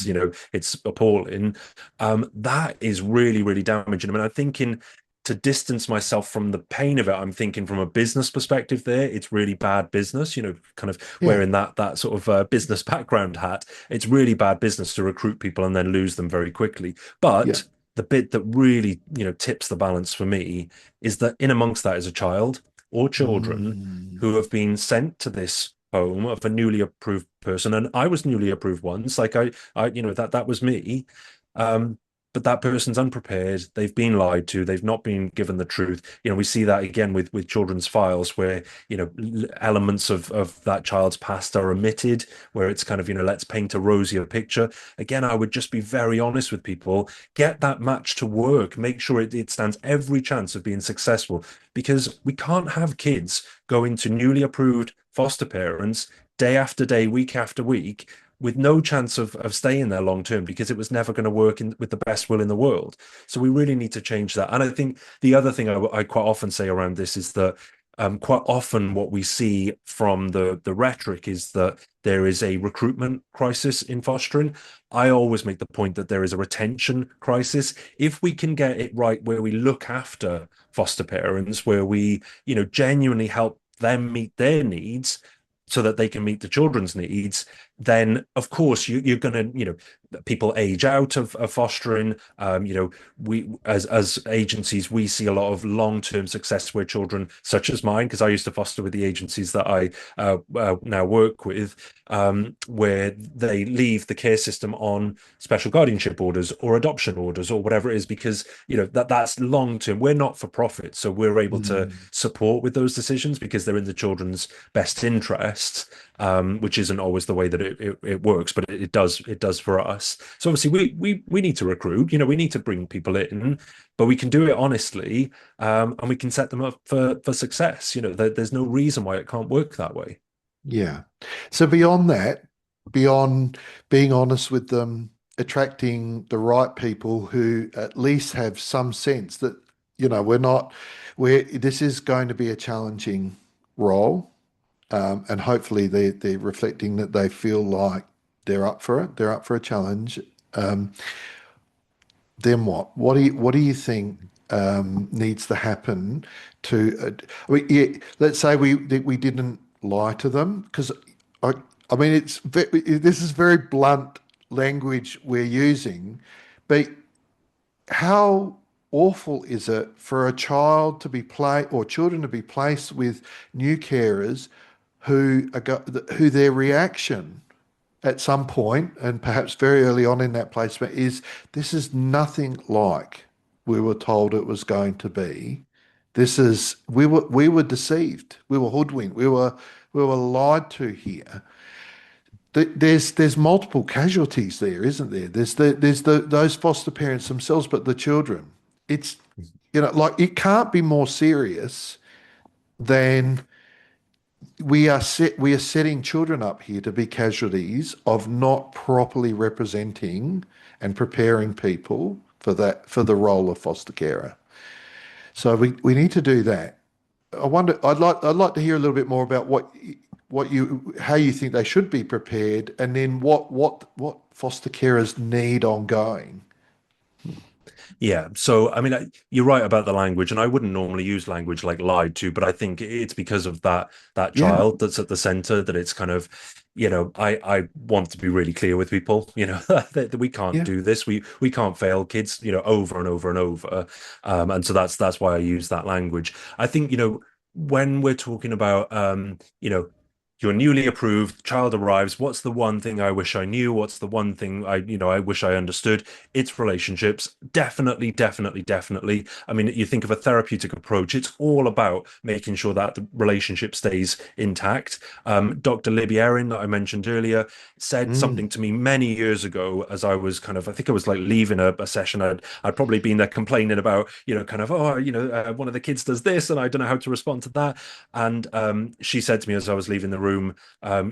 It's appalling." That is really, really damaging. I mean, I'm thinking, to distance myself from the pain of it, I'm thinking from a business perspective there, it's really bad business, kind of Yeah, wearing that sort of business background hat. It's really bad business to recruit people and then lose them very quickly. yeah. But the bit that really, tips the balance for me is that in amongst that is a child or children Mm, who have been sent to this home of a newly approved person. And I was newly approved once, like that was me. Um, but that person's unprepared. They've been lied to. They've not been given the truth. We see that again with children's files, where elements of that child's past are omitted, where it's kind of, let's paint a rosier picture. Again, I would just be very honest with people. Get that match to work. Make sure it stands every chance of being successful, because we can't have kids going to newly approved foster parents day after day, week after week, with no chance of staying there long term, because it was never going to work with the best will in the world. So we really need to change that. And I think the other thing I quite often say around this is that, quite often what we see from the rhetoric is that there is a recruitment crisis in fostering. I always make the point that there is a retention crisis. If we can get it right, where we look after foster parents, where we, genuinely help them meet their needs so that they can meet the children's needs, then of course you're going to, people age out of fostering. We, as agencies, we see a lot of long-term success where children such as mine, because I used to foster with the agencies that I now work with, where they leave the care system on special guardianship orders or adoption orders or whatever it is, because that's long-term. We're not for profit, so we're able to mm. support with those decisions because they're in the children's best interests, which isn't always the way that it works, but it does for us. So obviously we need to recruit, we need to bring people in, but we can do it honestly, and we can set them up for success. There's no reason why it can't work that way. Yeah. So beyond that, beyond being honest with them, attracting the right people who at least have some sense that, this is going to be a challenging role. And hopefully they're reflecting that they feel like they're up for it. They're up for a challenge. Um, then what? What do you think needs to happen to? Yeah, let's say we didn't lie to them, because I I mean this is very blunt language we're using, but how awful is it for a child to be play or children to be placed with new carers who their reaction at some point, and perhaps very early on in that placement, is this is nothing like we were told it was going to be. This is we were deceived. We were hoodwinked. We were lied to here. There's multiple casualties there, isn't there? There's those foster parents themselves, but the children. It's like it can't be more serious than we are setting children up here to be casualties of not properly representing and preparing people for the role of foster carer. So we need to do that. I wonder. I'd like to hear a little bit more about what you how you think they should be prepared, and then what foster carers need ongoing. Yeah. So, I mean, you're right about the language, and I wouldn't normally use language like lied to, but I think it's because of that Yeah, child that's at the center that it's kind of, I want to be really clear with people, that we can't yeah. do this. We can't fail kids, over and over and over. And so that's why I use that language. I think, when we're talking about, you're newly approved, child arrives. What's the one thing I wish I knew? What's the one thing I wish I understood? It's relationships. Definitely, definitely, definitely. I mean, you think of a therapeutic approach, it's all about making sure that the relationship stays intact. Dr. Libby Erin, that I mentioned earlier, said Mm. something to me many years ago as I was kind of, I think I was like leaving a session. I'd probably been there complaining about, kind of, one of the kids does this and I don't know how to respond to that. And she said to me as I was leaving the room,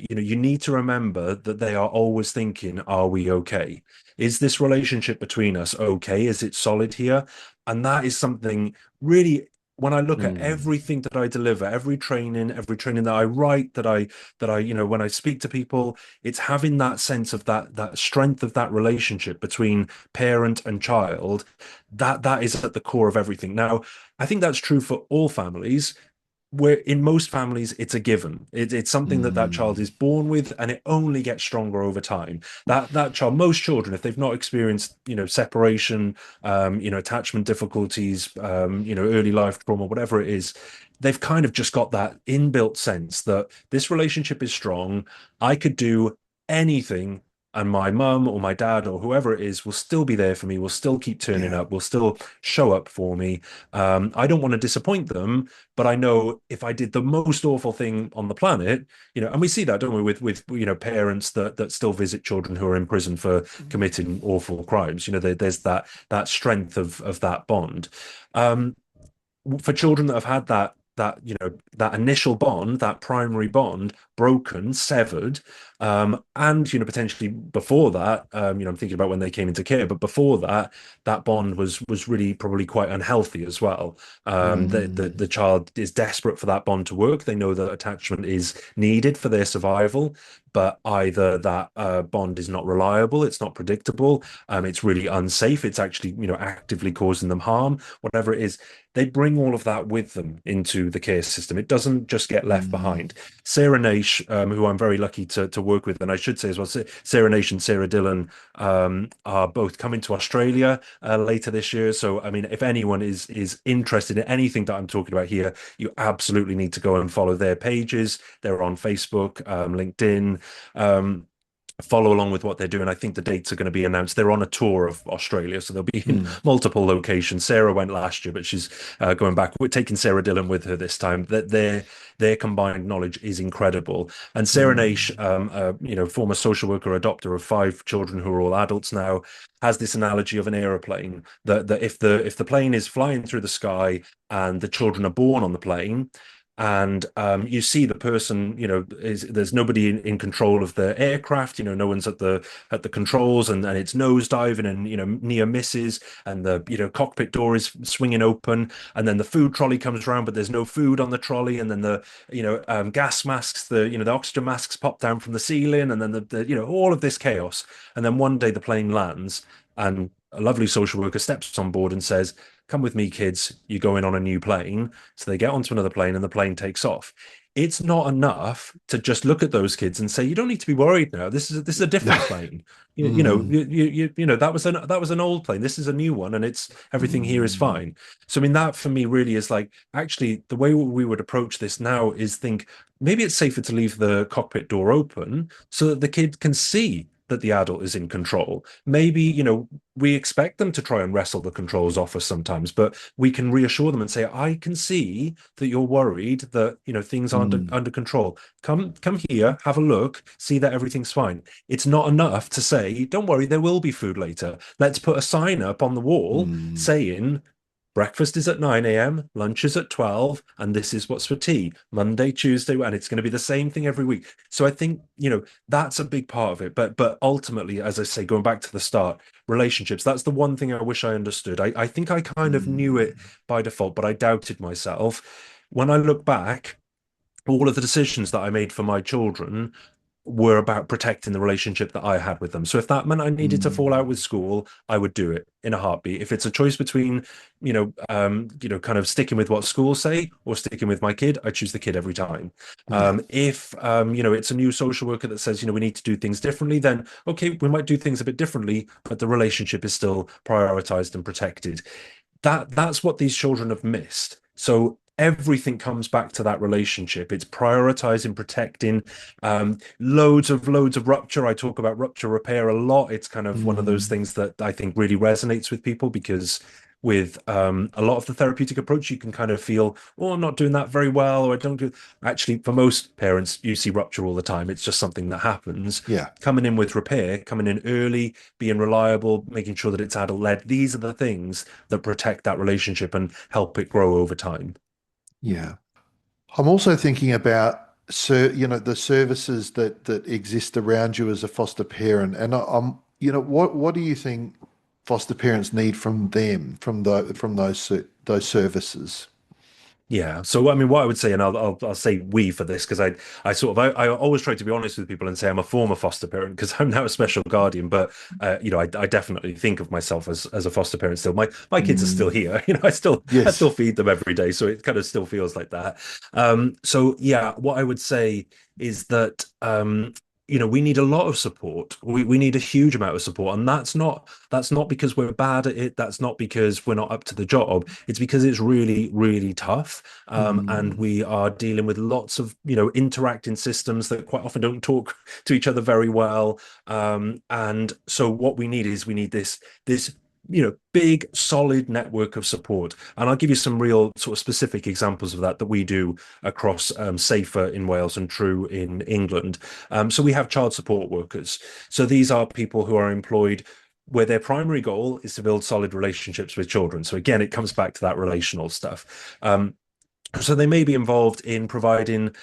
you need to remember that they are always thinking, are we okay? Is this relationship between us okay? Is it solid here? And that is something really, when I look at Mm. everything that I deliver, every training that I write, when I speak to people, it's having that sense of that strength of that relationship between parent and child. That is at the core of everything. Now, I think that's true for all families, where in most families it's a given. It's something that child Mm. is born with, and it only gets stronger over time. That child, most children, if they've not experienced separation, attachment difficulties, early life trauma, whatever it is, they've kind of just got that inbuilt sense that this relationship is strong. I could do anything, and my mum or my dad or whoever it is will still be there for me, will still keep turning Yeah. up, will still show up for me. I don't want to disappoint them, but I know if I did the most awful thing on the planet, and we see that, don't we, with parents that still visit children who are in prison for committing awful crimes. There's that strength of that bond. Um, for children that have had that initial bond, that primary bond broken, severed, and potentially before that, I'm thinking about when they came into care, but before that, that bond was really probably quite unhealthy as well. The Mm. child is desperate for that bond to work. They know that attachment is needed for their survival, but either that bond is not reliable, it's not predictable, it's really unsafe, it's actually actively causing them harm, whatever it is. They bring all of that with them into the care system. It doesn't just get left Mm. behind. Sarah Naish, who I'm very lucky to work with, and I should say as well, Sarah Naish and Sarah Dillon are both coming to Australia later this year. So, I mean, if anyone is interested in anything that I'm talking about here, you absolutely need to go and follow their pages. They're on Facebook, LinkedIn. Follow along with what they're doing. I think the dates are going to be announced. They're on a tour of Australia, so they'll be in Mm. multiple locations. Sarah went last year, but she's going back. We're taking Sarah Dillon with her this time. That their combined knowledge is incredible. And Sarah Naish, Mm. former social worker, adopter of 5 children who are all adults now, has this analogy of an aeroplane. That if the plane is flying through the sky and the children are born on the plane, and you see the person, there's nobody in control of the aircraft, no one's at the controls, and it's nosediving, and near misses, and the cockpit door is swinging open, and then the food trolley comes around, but there's no food on the trolley, and then the gas masks, the oxygen masks pop down from the ceiling, and then the all of this chaos, and then one day the plane lands, and a lovely social worker steps on board and says, come with me, kids, you're going on a new plane. So they get onto another plane and the plane takes off. It's not enough to just look at those kids and say, you don't need to be worried now. This is a different plane. Mm. That was an old plane. This is a new one, and it's everything here is Mm. fine. So I mean, that for me really is like, actually the way we would approach this now is think maybe it's safer to leave the cockpit door open so that the kid can see that the adult is in control. Maybe, we expect them to try and wrestle the controls off us sometimes, but we can reassure them and say, I can see that you're worried that, things aren't Mm. under control. Come here, have a look, see that everything's fine. It's not enough to say, don't worry, there will be food later. Let's put a sign up on the wall Mm. saying, breakfast is at 9 a.m., lunch is at 12, and this is what's for tea, Monday, Tuesday, and it's going to be the same thing every week. So I think, that's a big part of it. But ultimately, as I say, going back to the start, relationships, that's the one thing I wish I understood. I think I kind of knew Mm. it by default, but I doubted myself. When I look back, all of the decisions that I made for my children were about protecting the relationship that I had with them. So if that meant I needed to fall out with Mm. school, I would do it in a heartbeat. If it's a choice between, kind of sticking with what schools say or sticking with my kid, I choose the kid every time. Yeah. If it's a new social worker that says, we need to do things differently, then okay, we might do things a bit differently, but the relationship is still prioritized and protected. That's what these children have missed. So everything comes back to that relationship. It's prioritizing, protecting. Loads of rupture. I talk about rupture repair a lot. It's kind of one of those Mm. things that I think really resonates with people, because with a lot of the therapeutic approach, you can kind of feel, oh, I'm not doing that very well, or I don't do. Actually, for most parents, you see rupture all the time. It's just something that happens. Yeah. Coming in with repair, coming in early, being reliable, making sure that it's adult led. These are the things that protect that relationship and help it grow over time. Yeah. I'm also thinking about the services that exist around you as a foster parent, and I'm what do you think foster parents need from them from those services? Yeah. So, I mean, what I would say, and I'll say we for this, because I always try to be honest with people and say I'm a former foster parent because I'm now a special guardian. But I definitely think of myself as a foster parent still. My kids are still Mm. here. I still Yes. feed them every day, so it kind of still feels like that. So yeah, what I would say is that we need a lot of support. We need a huge amount of support, and that's not because we're bad at it. That's not because we're not up to the job. It's because it's really, really tough. And Mm. we are dealing with lots of, interacting systems that quite often don't talk to each other very well. And so what we need this big solid network of support. And I'll give you some real sort of specific examples of that we do across Safer in Wales and True in England. So we have child support workers. So these are people who are employed where their primary goal is to build solid relationships with children. So again, it comes back to that relational stuff. So they may be involved in providing,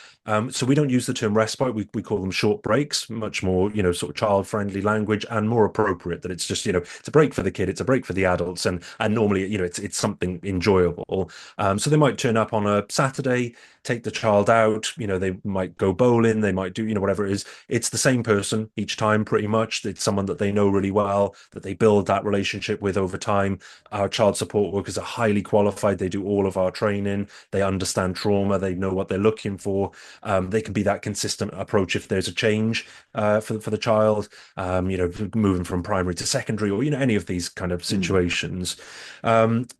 so we don't use the term respite, we call them short breaks, much more, sort of child friendly language and more appropriate, that it's just, it's a break for the kid, it's a break for the adults, and normally, it's something enjoyable. So they might turn up on a Saturday, take the child out, they might go bowling, they might do, whatever it is. It's the same person each time, pretty much. It's someone that they know really well, that they build that relationship with over time. Our child support workers are highly qualified, they do all of our training, they understand trauma, they know what they're looking for. They can be that consistent approach if there's a change for the child, moving from primary to secondary, or any of these kind of Mm. situations.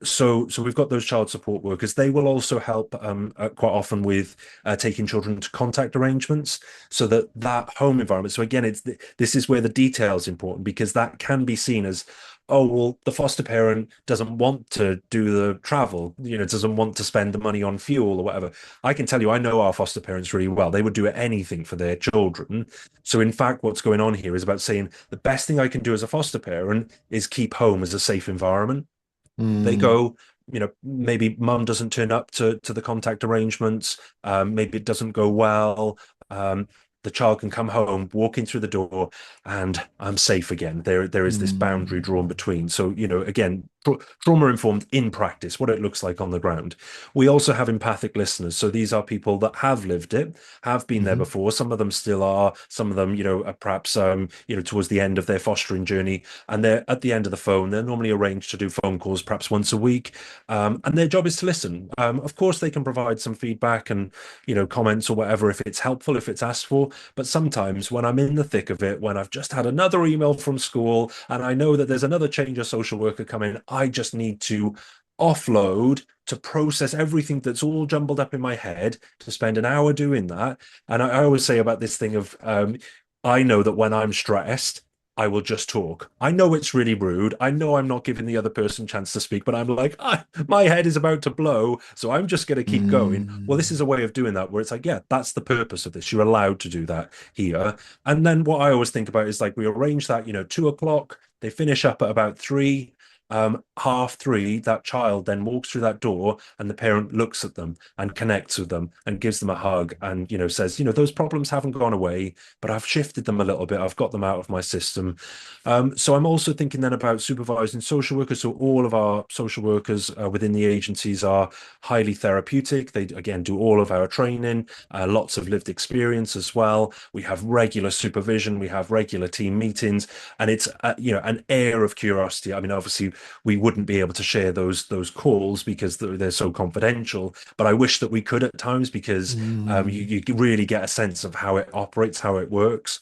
So we've got those child support workers. They will also help quite often with taking children to contact arrangements, so that home environment. So again, this is where the detail is important, because that can be seen as, oh, well, the foster parent doesn't want to do the travel, doesn't want to spend the money on fuel or whatever. I can tell you, I know our foster parents really well. They would do anything for their children. So in fact, what's going on here is about saying the best thing I can do as a foster parent is keep home as a safe environment. They Mm. go, maybe mum doesn't turn up to the contact arrangements, maybe it doesn't go well. The child can come home, walk in through the door, and I'm safe again. There is this boundary Mm. drawn between. So, again, trauma informed in practice, what it looks like on the ground. We also have empathic listeners. So these are people that have lived it, have been there Mhm. before. Some of them still are. Some of them, are perhaps, towards the end of their fostering journey, and they're at the end of the phone. They're normally arranged to do phone calls perhaps once a week, and their job is to listen. Of course, they can provide some feedback and comments or whatever if it's helpful, if it's asked for. But sometimes when I'm in the thick of it, when I've just had another email from school and I know that there's another change of social worker coming, I just need to offload to process everything that's all jumbled up in my head, to spend an hour doing that. And I always say about this thing of, I know that when I'm stressed, I will just talk. I know it's really rude. I know I'm not giving the other person a chance to speak, but I'm like, my head is about to blow, so I'm just going to keep going. Well, this is Mm. a way of doing that where it's like, yeah, that's the purpose of this. You're allowed to do that here. And then what I always think about is like we arrange that, 2 o'clock, they finish up at about three. half 3, that child then walks through that door and the parent looks at them and connects with them and gives them a hug and, says, those problems haven't gone away, but I've shifted them a little bit. I've got them out of my system. So I'm also thinking then about supervising social workers. So all of our social workers within the agencies are highly therapeutic. They, again, do all of our training, lots of lived experience as well. We have regular supervision. We have regular team meetings, and it's, an air of curiosity. I mean, obviously, we wouldn't be able to share those calls because they're so confidential, but I wish that we could at times because Mm. you really get a sense of how it operates, how it works.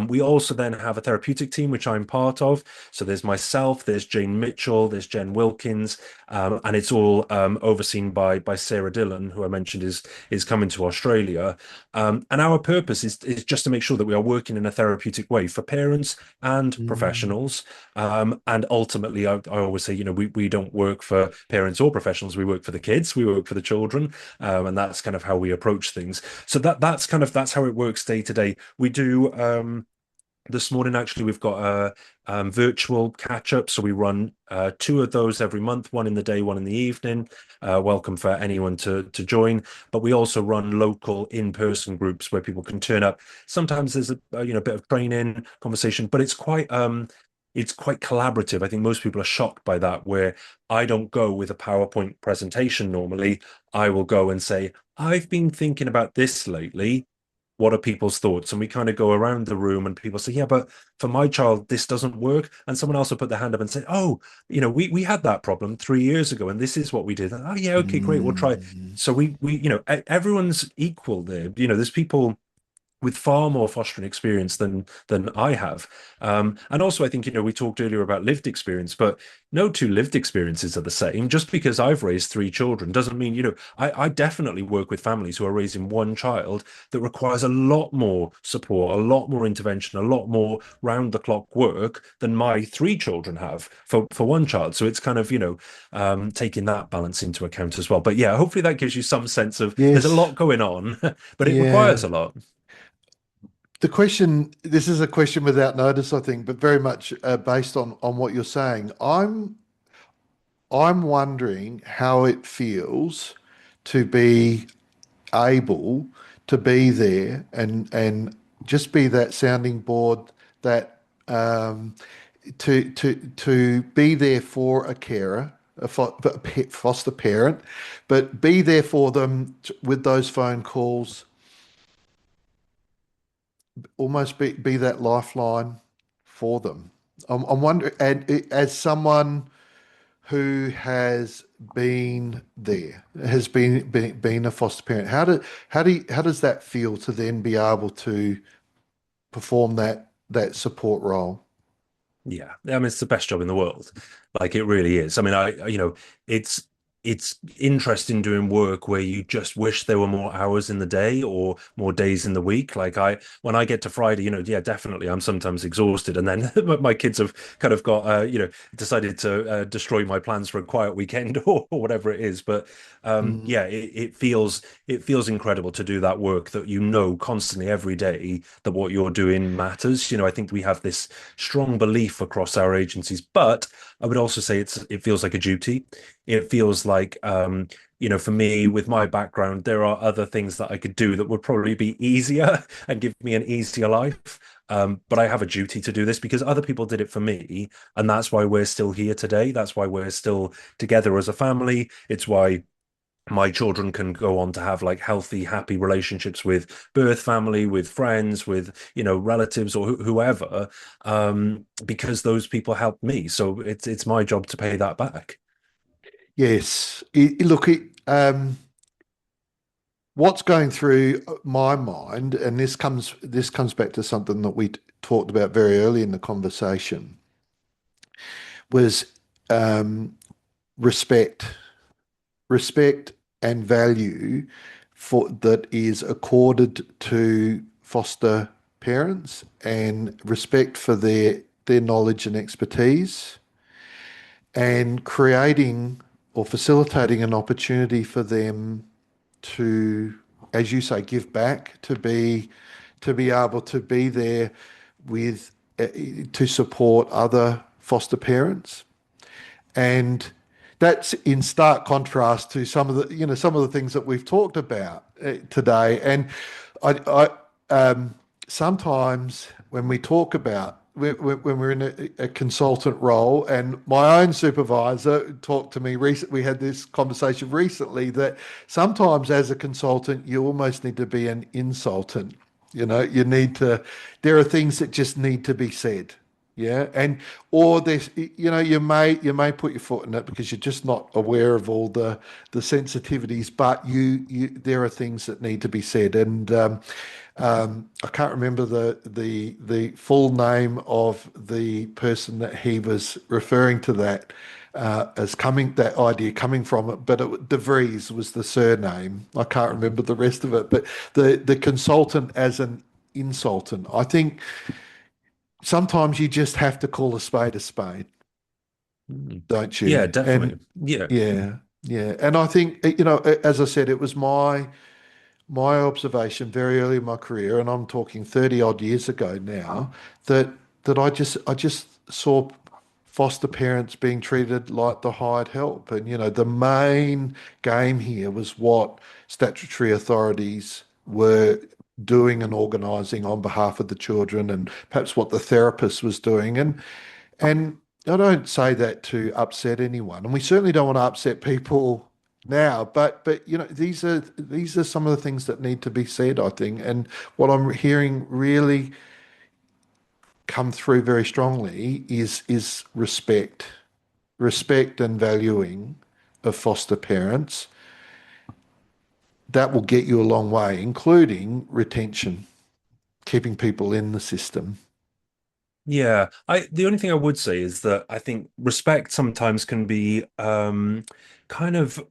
We also then have a therapeutic team, which I'm part of. So there's myself, there's Jane Mitchell, there's Jen Wilkins, and it's all overseen by Sarah Dillon, who I mentioned is coming to Australia. And our purpose is just to make sure that we are working in a therapeutic way for parents and Mm. professionals. And ultimately, I always say, we don't work for parents or professionals. We work for the kids. We work for the children, and that's kind of how we approach things. So that's how it works day to day. We do. This morning, actually, we've got a virtual catch up. So we run two of those every month, one in the day, one in the evening. Welcome for anyone to join. But we also run local in-person groups where people can turn up. Sometimes there's a bit of training, conversation, but it's quite collaborative. I think most people are shocked by that, where I don't go with a PowerPoint presentation normally. I will go and say, I've been thinking about this lately. What are people's thoughts? And we kind of go around the room and people say, yeah, but for my child, this doesn't work. And someone else will put their hand up and say, oh, we had that problem 3 years ago and this is what we did. And, oh, yeah, okay, great. We'll try. Mm. So everyone's equal there. There's people with far more fostering experience than I have. And also, I think we talked earlier about lived experience, but no two lived experiences are the same. Just because I've raised 3 children doesn't mean I definitely work with families who are raising one child that requires a lot more support, a lot more intervention, a lot more round the clock work than my 3 children have for one child. So it's kind of taking that balance into account as well. But yeah, hopefully that gives you some sense of there's a Yes. lot going on, but it requires Yeah. a lot. The question, this is a question without notice, I think, but very much based on what you're saying. I'm wondering how it feels to be able to be there and just be that sounding board, that to be there for a carer, a foster parent, but be there for them with those phone calls, almost be that lifeline for them. I'm wondering, and as someone who has been there, has been a foster parent, how does that feel to then be able to perform that support role? Yeah, I mean, it's the best job in the world. Like it really is. I mean, it's it's interesting doing work where you just wish there were more hours in the day or more days in the week. Like when I get to Friday, yeah, definitely, I'm sometimes exhausted, and then my kids have kind of got, decided to destroy my plans for a quiet weekend or whatever it is. But Mm. yeah, it feels incredible to do that work that constantly every day that what you're doing matters. I think we have this strong belief across our agencies, but I would also say it feels like a duty. It feels like for me, with my background, there are other things that I could do that would probably be easier and give me an easier life. But I have a duty to do this because other people did it for me, and that's why we're still here today. That's why we're still together as a family. It's why my children can go on to have like healthy, happy relationships with birth family, with friends, with relatives or whoever, because those people helped me. So it's my job to pay that back. Yes. Look, what's going through my mind, and this comes back to something that we talked about very early in the conversation, was um, respect, respect and value for that is accorded to foster parents, and respect for their knowledge and expertise and creating or facilitating an opportunity for them to, as you say, give back, to be able to be there with to support other foster parents. And that's in stark contrast to some of the, some of the things that we've talked about today. And I sometimes when we talk about when we're in a consultant role, and my own supervisor talked to me recently, we had this conversation recently that sometimes as a consultant, you almost need to be an insultant. You need to, there are things that just need to be said. Yeah. And, or there's, you may put your foot in it because you're just not aware of all the sensitivities, but there are things that need to be said. And, I can't remember the full name of the person that he was referring to that as coming, that idea coming from it, but De Vries was the surname. I can't remember the rest of it, but the consultant as an insultant. I think sometimes you just have to call a spade, Mm. don't Yeah, you? And definitely. Yeah. yeah, yeah. And I think, as I said, it was my observation very early in my career, and I'm talking 30 odd years ago now, that I just saw foster parents being treated like the hired help. And the main game here was what statutory authorities were doing and organising on behalf of the children, and perhaps what the therapist was doing. And I don't say that to upset anyone, and we certainly don't want to upset people now. But these are some of the things that need to be said, I think. And what I'm hearing really come through very strongly is respect and valuing of foster parents. That will get you a long way, including retention, keeping people in the system. Yeah, the only thing I would say is that I think respect sometimes can be kind of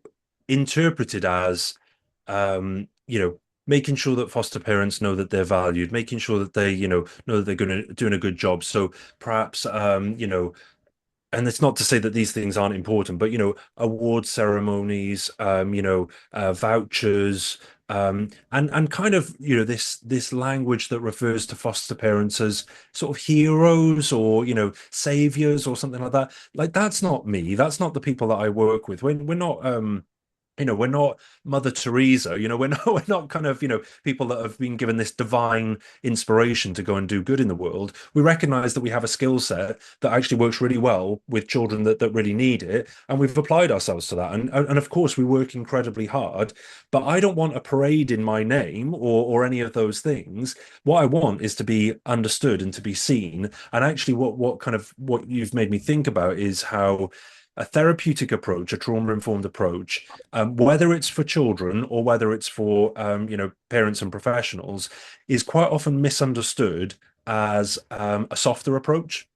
interpreted as making sure that foster parents know that they're valued, making sure that they, know that they're going to doing a good job. So perhaps and it's not to say that these things aren't important, but award ceremonies, vouchers, and kind of this language that refers to foster parents as sort of heroes or saviors or something like that. Like that's not me. That's not the people that I work with. We're not we're not Mother Teresa, we're not we're not kind of, people that have been given this divine inspiration to go and do good in the world. We recognize that we have a skill set that actually works really well with children that really need it, and we've applied ourselves to that. And of course we work incredibly hard, but I don't want a parade in my name or any of those things. What I want is to be understood and to be seen. And actually what you've made me think about is how a therapeutic approach, a trauma-informed approach, whether it's for children or whether it's for parents and professionals, is quite often misunderstood as a softer approach.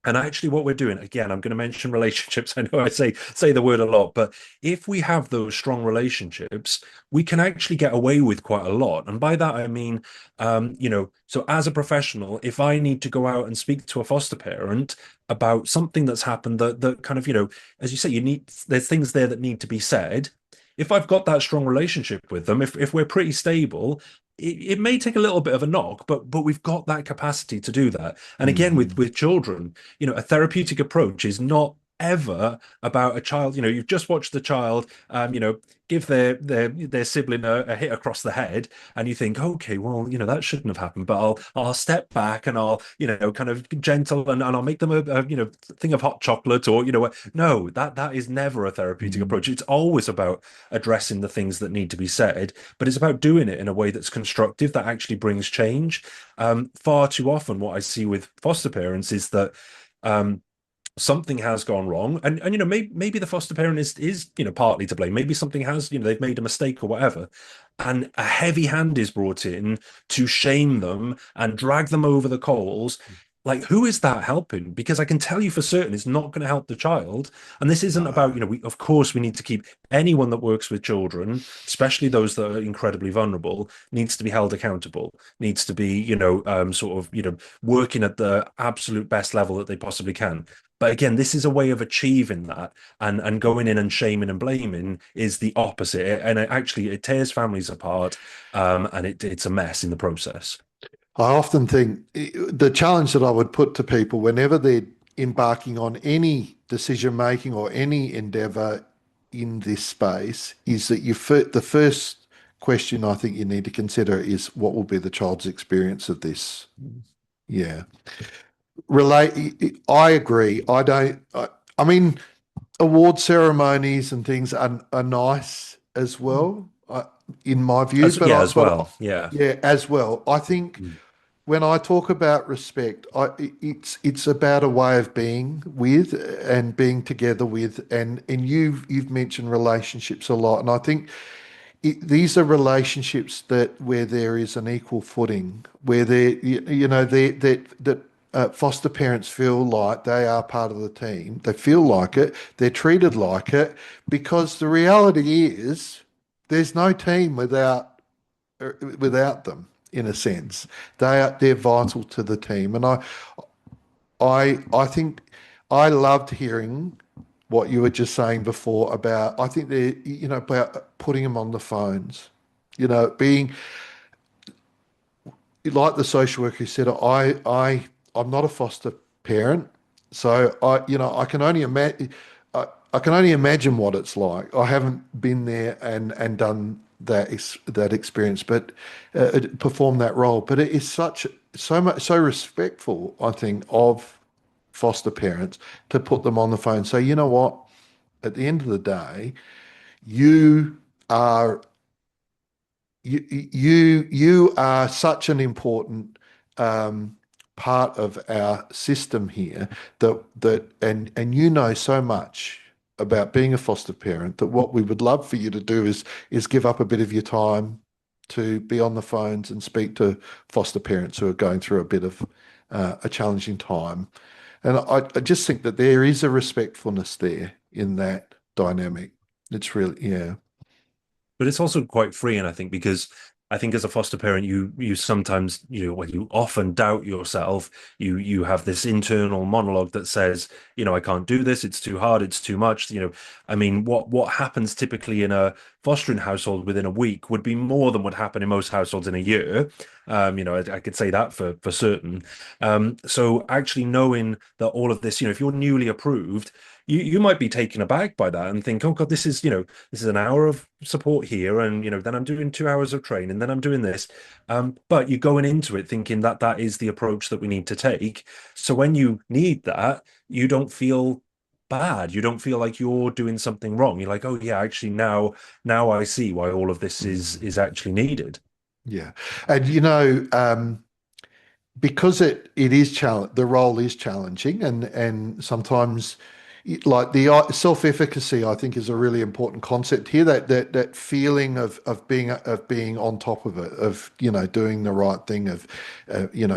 And actually, what we're doing, again, I'm going to mention relationships. I know I say the word a lot, but if we have those strong relationships, we can actually get away with quite a lot. And by that, I mean, so as a professional, if I need to go out and speak to a foster parent about something that's happened that kind of, as you say, there's things there that need to be said. If I've got that strong relationship with them, if we're pretty stable, it may take a little bit of a knock, but we've got that capacity to do that. And again, Mm. with children, a therapeutic approach is not ever about a child. You've just watched the child, give their sibling a hit across the head, and you think, okay, well, that shouldn't have happened. But I'll step back and I'll, kind of gentle, and I'll make them a thing of hot chocolate, or what. No, that is never a therapeutic Mm. approach. It's always about addressing the things that need to be said, but it's about doing it in a way that's constructive, that actually brings change. Far too often, what I see with foster parents is that. Something has gone wrong, and maybe the foster parent is partly to blame. Maybe something has, they've made a mistake or whatever, and a heavy hand is brought in to shame them and drag them over the coals, like who is that helping? Because I can tell you for certain it's not going to help the child. And this isn't about, No. we of course we need to keep anyone that works with children, especially those that are incredibly vulnerable, needs to be held accountable, needs to be, sort of, working at the absolute best level that they possibly can. But again, this is a way of achieving that, and going in and shaming and blaming is the opposite. And it tears families apart, and it's a mess in the process. I often think the challenge that I would put to people whenever they're embarking on any decision making or any endeavor in this space is that the first question I think you need to consider is what will be the child's experience of this. Yeah. I agree. I mean, award ceremonies and things are nice as well, in my view, As well, yeah. yeah, as well. I think Mm. when I talk about respect, it's about a way of being with and being together with, and you've mentioned relationships a lot, and I think these are relationships that where there is an equal footing, where foster parents feel like they are part of the team, they feel like it, they're treated like it, because the reality is there's no team without them in a sense. They're vital to the team, and I think I loved hearing what you were just saying before about I think they about putting them on the phones, being like the social worker who said I'm not a foster parent, so I can only imagine. I can only imagine what it's like. I haven't been there and done that experience, but performed that role. But it is so much so respectful, I think, of foster parents to put them on the phone. So you know what? At the end of the day, you are you are such an important um, part of our system here and you know so much about being a foster parent that what we would love for you to do is give up a bit of your time to be on the phones and speak to foster parents who are going through a bit of a challenging time. And I just think that there is a respectfulness there in that dynamic. It's really, yeah. But it's also quite freeing, I think, because I think as a foster parent, you sometimes, when you often doubt yourself, you have this internal monologue that says, I can't do this, it's too hard, it's too much. I mean, what happens typically in a fostering household within a week would be more than would happen in most households in a year. I could say that for certain. So actually knowing that all of this, if you're newly approved, you might be taken aback by that and think, oh God, this is an hour of support here, and then I'm doing 2 hours of training, then I'm doing this. But you're going into it thinking that that is the approach that we need to take. So when you need that, you don't feel bad. You don't feel like you're doing something wrong. You're like, oh yeah, actually now I see why all of this Mm. is actually needed. Yeah. And because it is challenge the role is challenging and sometimes like the self-efficacy I think is a really important concept here that feeling of being on top of it of doing the right thing of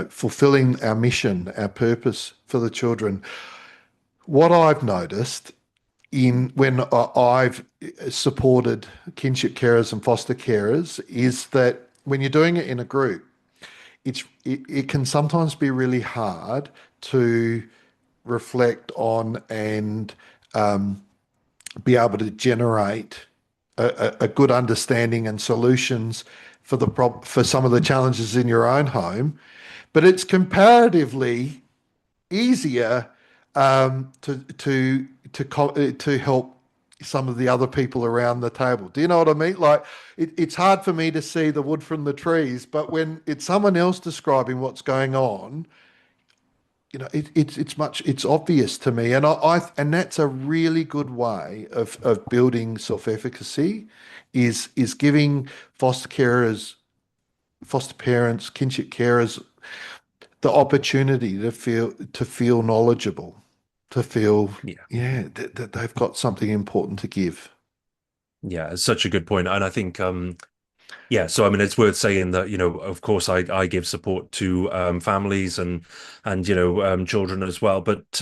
fulfilling our mission, our purpose for the children. What I've noticed in when I've supported kinship carers and foster carers is that when you're doing it in a group, it can sometimes be really hard to reflect on and be able to generate a good understanding and solutions for some of the challenges in your own home. But it's comparatively easier to help some of the other people around the table. Do you know what I mean? Like it's hard for me to see the wood from the trees, but when it's someone else describing what's going on, it's obvious to me, and that's a really good way of building self-efficacy, is giving foster carers, foster parents, kinship carers the opportunity to feel knowledgeable, to feel Yeah. yeah that they've got something important to give. Yeah, it's such a good point. And I think Yeah, so I mean, it's worth saying that, of course, I give support to families and children as well, but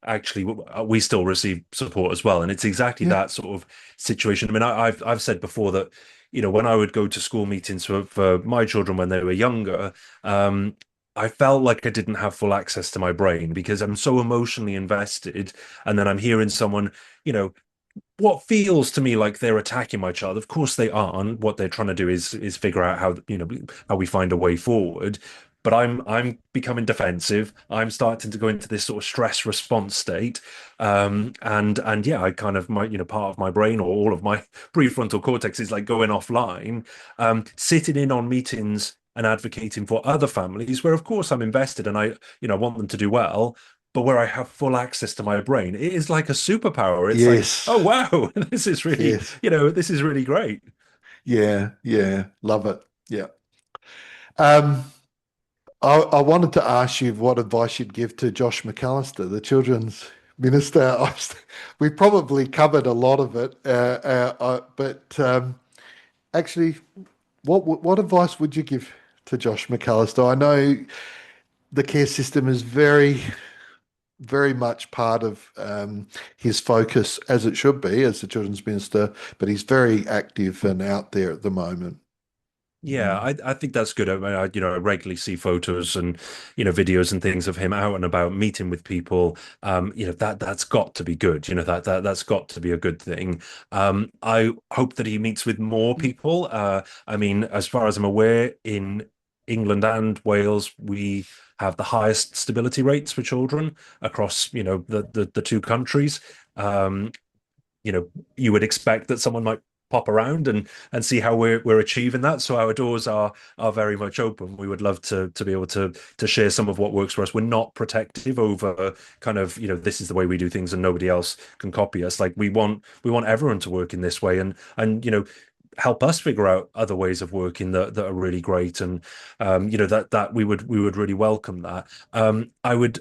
actually, we still receive support as well, and it's exactly Yeah. that sort of situation. I mean, I've said before that, when I would go to school meetings for my children when they were younger, um, I felt like I didn't have full access to my brain because I'm so emotionally invested, and then I'm hearing someone, you know what feels to me like they're attacking my child. Of course they aren't. What they're trying to do is figure out how we find a way forward. But I'm becoming defensive. I'm starting to go into this sort of stress response state. And yeah, I kind of part of my brain or all of my prefrontal cortex is like going offline. Sitting in on meetings and advocating for other families where of course I'm invested and I want them to do well, but where I have full access to my brain. It is like a superpower. It's like, Yes. oh wow, this is really, Yes. this is really great. Yeah. Yeah. Love it. Yeah. Um, I wanted to ask you what advice you'd give to Josh McAllister, the children's minister. We probably covered a lot of it, but actually, what advice would you give to Josh McAllister? I know the care system is very much part of his focus, as it should be, as the children's minister, but he's very active and out there at the moment. Yeah, I think that's good. I mean, I regularly see photos and videos and things of him out and about meeting with people. That's got to be good. That's got to be a good thing. I hope that he meets with more people. I mean, as far as I'm aware, in England and Wales, we have the highest stability rates for children across the two countries. Um, you would expect that someone might pop around and see how we're achieving that. So our doors are very much open. We would love to be able to share some of what works for us. We're not protective over kind of, this is the way we do things and nobody else can copy us. Like we want everyone to work in this way and help us figure out other ways of working that are really great and that we would really welcome that. I would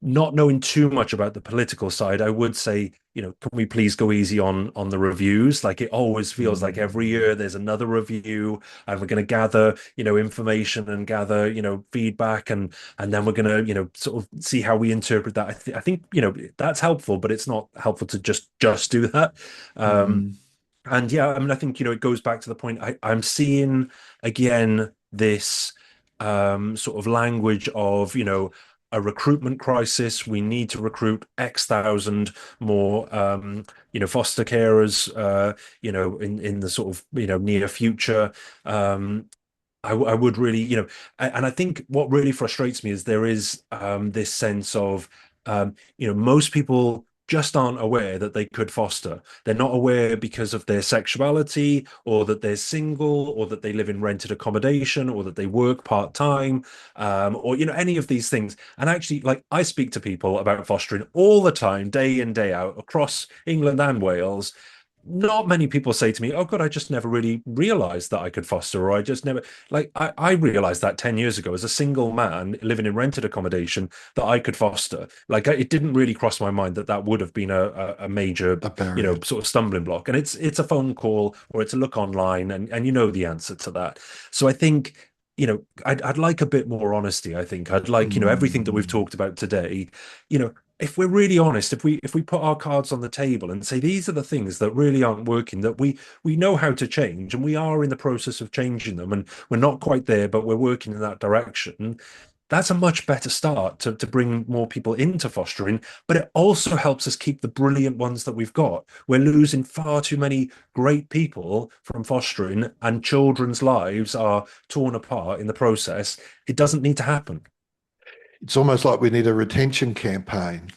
not knowing too much about the political side, I would say, can we please go easy on the reviews? Like it always feels like every Mm, year there's another review, and we're going to gather, information and gather, feedback, and then we're going to, sort of see how we interpret that. I think, that's helpful, but it's not helpful to just do that. Um, mm, and yeah, I mean, I think, it goes back to the point I'm seeing again this sort of language of, a recruitment crisis. We need to recruit X thousand more, foster carers, in the sort of, near future. Um, I would really, and I think what really frustrates me is there is this sense of, most people just aren't aware that they could foster. They're not aware because of their sexuality, or that they're single, or that they live in rented accommodation, or that they work part time, or any of these things. And actually, like I speak to people about fostering all the time, day in day out, across England and Wales. Not many people say to me, "Oh God, I just never really realized that I could foster," or I just never like I realized that 10 years ago as a single man living in rented accommodation that I could foster. Like it didn't really cross my mind that that would have been a major, a barrier. sort of stumbling block. And it's a phone call or it's a look online, and you know the answer to that. So I think, I'd like a bit more honesty. I think I'd like, everything that we've Mm, talked about today, if we're really honest, if we put our cards on the table and say these are the things that really aren't working, that we know how to change, and we are in the process of changing them, and we're not quite there, but we're working in that direction. That's a much better start to bring more people into fostering, but it also helps us keep the brilliant ones that we've got. We're losing far too many great people from fostering, and children's lives are torn apart in the process. It doesn't need to happen. it's almost like we need a retention campaign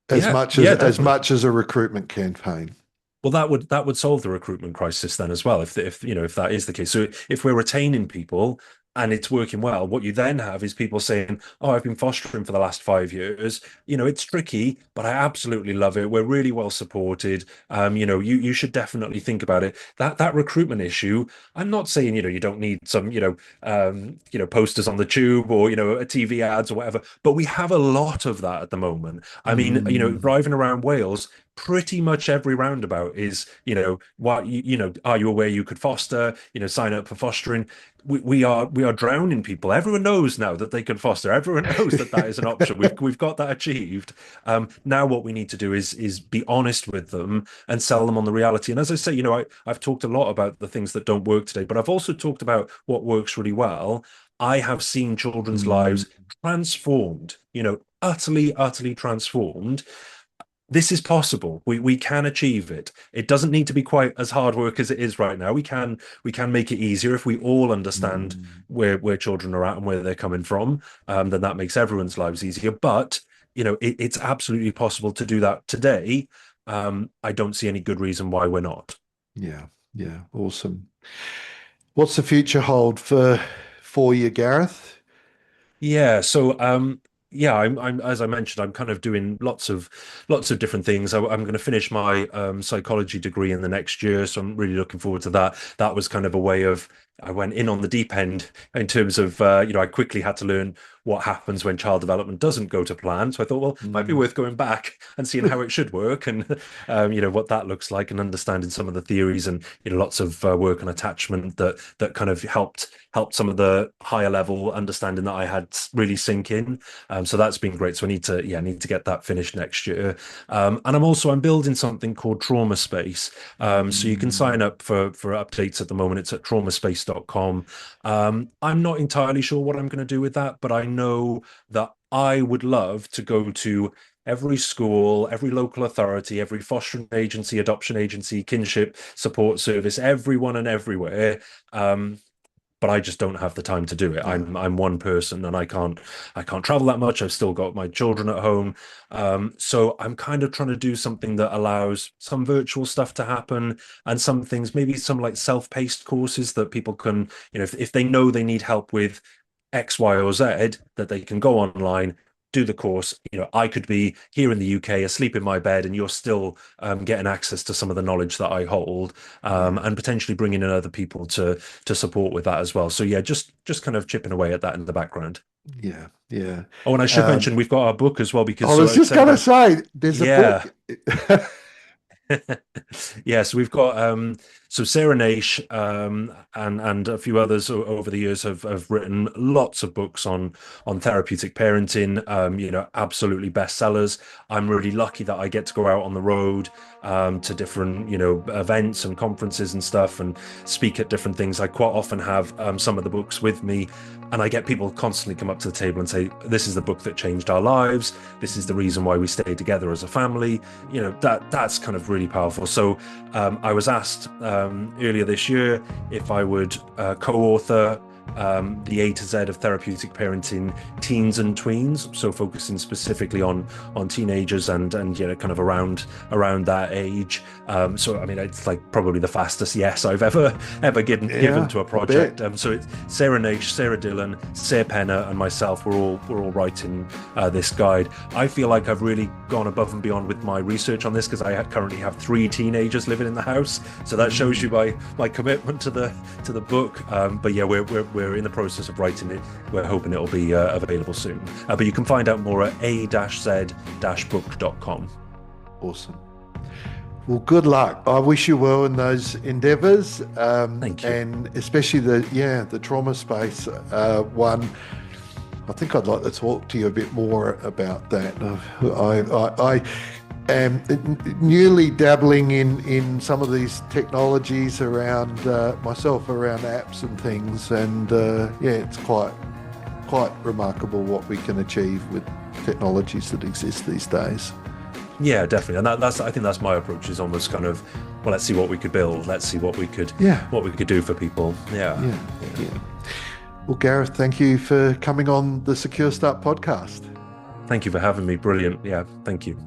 as Yeah, much as yeah, as definitely. much as a recruitment campaign. Well, that would solve the recruitment crisis then as well, if that is the case. So if we're retaining people and it's working well, what you then have is people saying, "Oh, I've been fostering for the last 5 years. It's tricky, but I absolutely love it. We're really well supported. You should definitely think about it." That recruitment issue. I'm not saying you don't need some posters on the tube or a TV ads or whatever, but we have a lot of that at the moment. I mean, Mm, driving around Wales. pretty much every roundabout is, what are you aware you could foster, sign up for fostering. We are drowning people. Everyone knows now that they can foster. Everyone knows that that is an option. We've got that achieved. Now what we need to do is be honest with them and sell them on the reality. And as I say, I've talked a lot about the things that don't work today, but I've also talked about what works really well. I have seen children's lives transformed, utterly transformed. This is possible. We can achieve it. It doesn't need to be quite as hard work as it is right now. We can make it easier if we all understand where children are at and where they're coming from. Then that makes everyone's lives easier. But it's absolutely possible to do that today. I don't see any good reason why we're not. Yeah, yeah, awesome. What's the future hold for you, Gareth? Yeah, so yeah, I'm as I mentioned, I'm kind of doing lots of different things. I'm going to finish my psychology degree in the next year, so I'm really looking forward to that. That was kind of a way of I went in on the deep end in terms of I quickly had to learn what happens when child development doesn't go to plan. So I thought, well, it might be worth going back and seeing how it should work and what that looks like and understanding some of the theories and lots of work on attachment that kind of helped some of the higher level understanding that I had really sink in. So that's been great. So I need to get that finished next year. And I'm building something called Trauma Space. So you can sign up for updates at the moment. It's at traumaspace.com. I'm not entirely sure what I'm going to do with that, but I know that I would love to go to every school, every local authority, every fostering agency, adoption agency, kinship support service, everyone and everywhere. But I just don't have the time to do it. I'm one person and I can't travel that much. I've still got my children at home. So I'm kind of trying to do something that allows some virtual stuff to happen and some things, maybe some like self-paced courses that people can, if they know they need help with X, Y, or Z, that they can go online, do the course. I could be here in the UK asleep in my bed and you're still getting access to some of the knowledge that I hold, and potentially bringing in other people to support with that as well. So yeah, just kind of chipping away at that in the background. Yeah, yeah. Oh, and I should mention we've got our book as well, because I was just going to say there's a book. Yeah, so we've got so Sarah Naish and a few others over the years have written lots of books on therapeutic parenting, absolutely bestsellers. I'm really lucky that I get to go out on the road to different events and conferences and stuff and speak at different things. I quite often have some of the books with me, and I get people constantly come up to the table and say, this is the book that changed our lives, this is the reason why we stay together as a family. That's kind of really powerful. So I was asked earlier this year if I would co-author the A to Z of therapeutic parenting, teens and tweens, so focusing specifically on teenagers and kind of around that age. So I mean, it's like probably the fastest yes I've ever given to a project. So it's Sarah Naish, Sarah Dillon, Sarah Penner, and myself. We're all writing this guide. I feel like I've really gone above and beyond with my research on this because I currently have 3 teenagers living in the house. So that shows you my commitment to the book. But yeah, we're in the process of writing it. We're hoping it'll be available soon. But you can find out more at a-z-book.com. Awesome. Well, good luck. I wish you well in those endeavours. Thank you. And especially the trauma space one. I think I'd like to talk to you a bit more about that. I am newly dabbling in some of these technologies around myself, around apps and things, and it's quite remarkable what we can achieve with technologies that exist these days. Yeah, definitely, and I think that's my approach. Is almost kind of, well, let's see what we could build. Let's see what we could do for people. Yeah. Well, Gareth, thank you for coming on the Secure Start podcast. Thank you for having me. Brilliant. Yeah, thank you.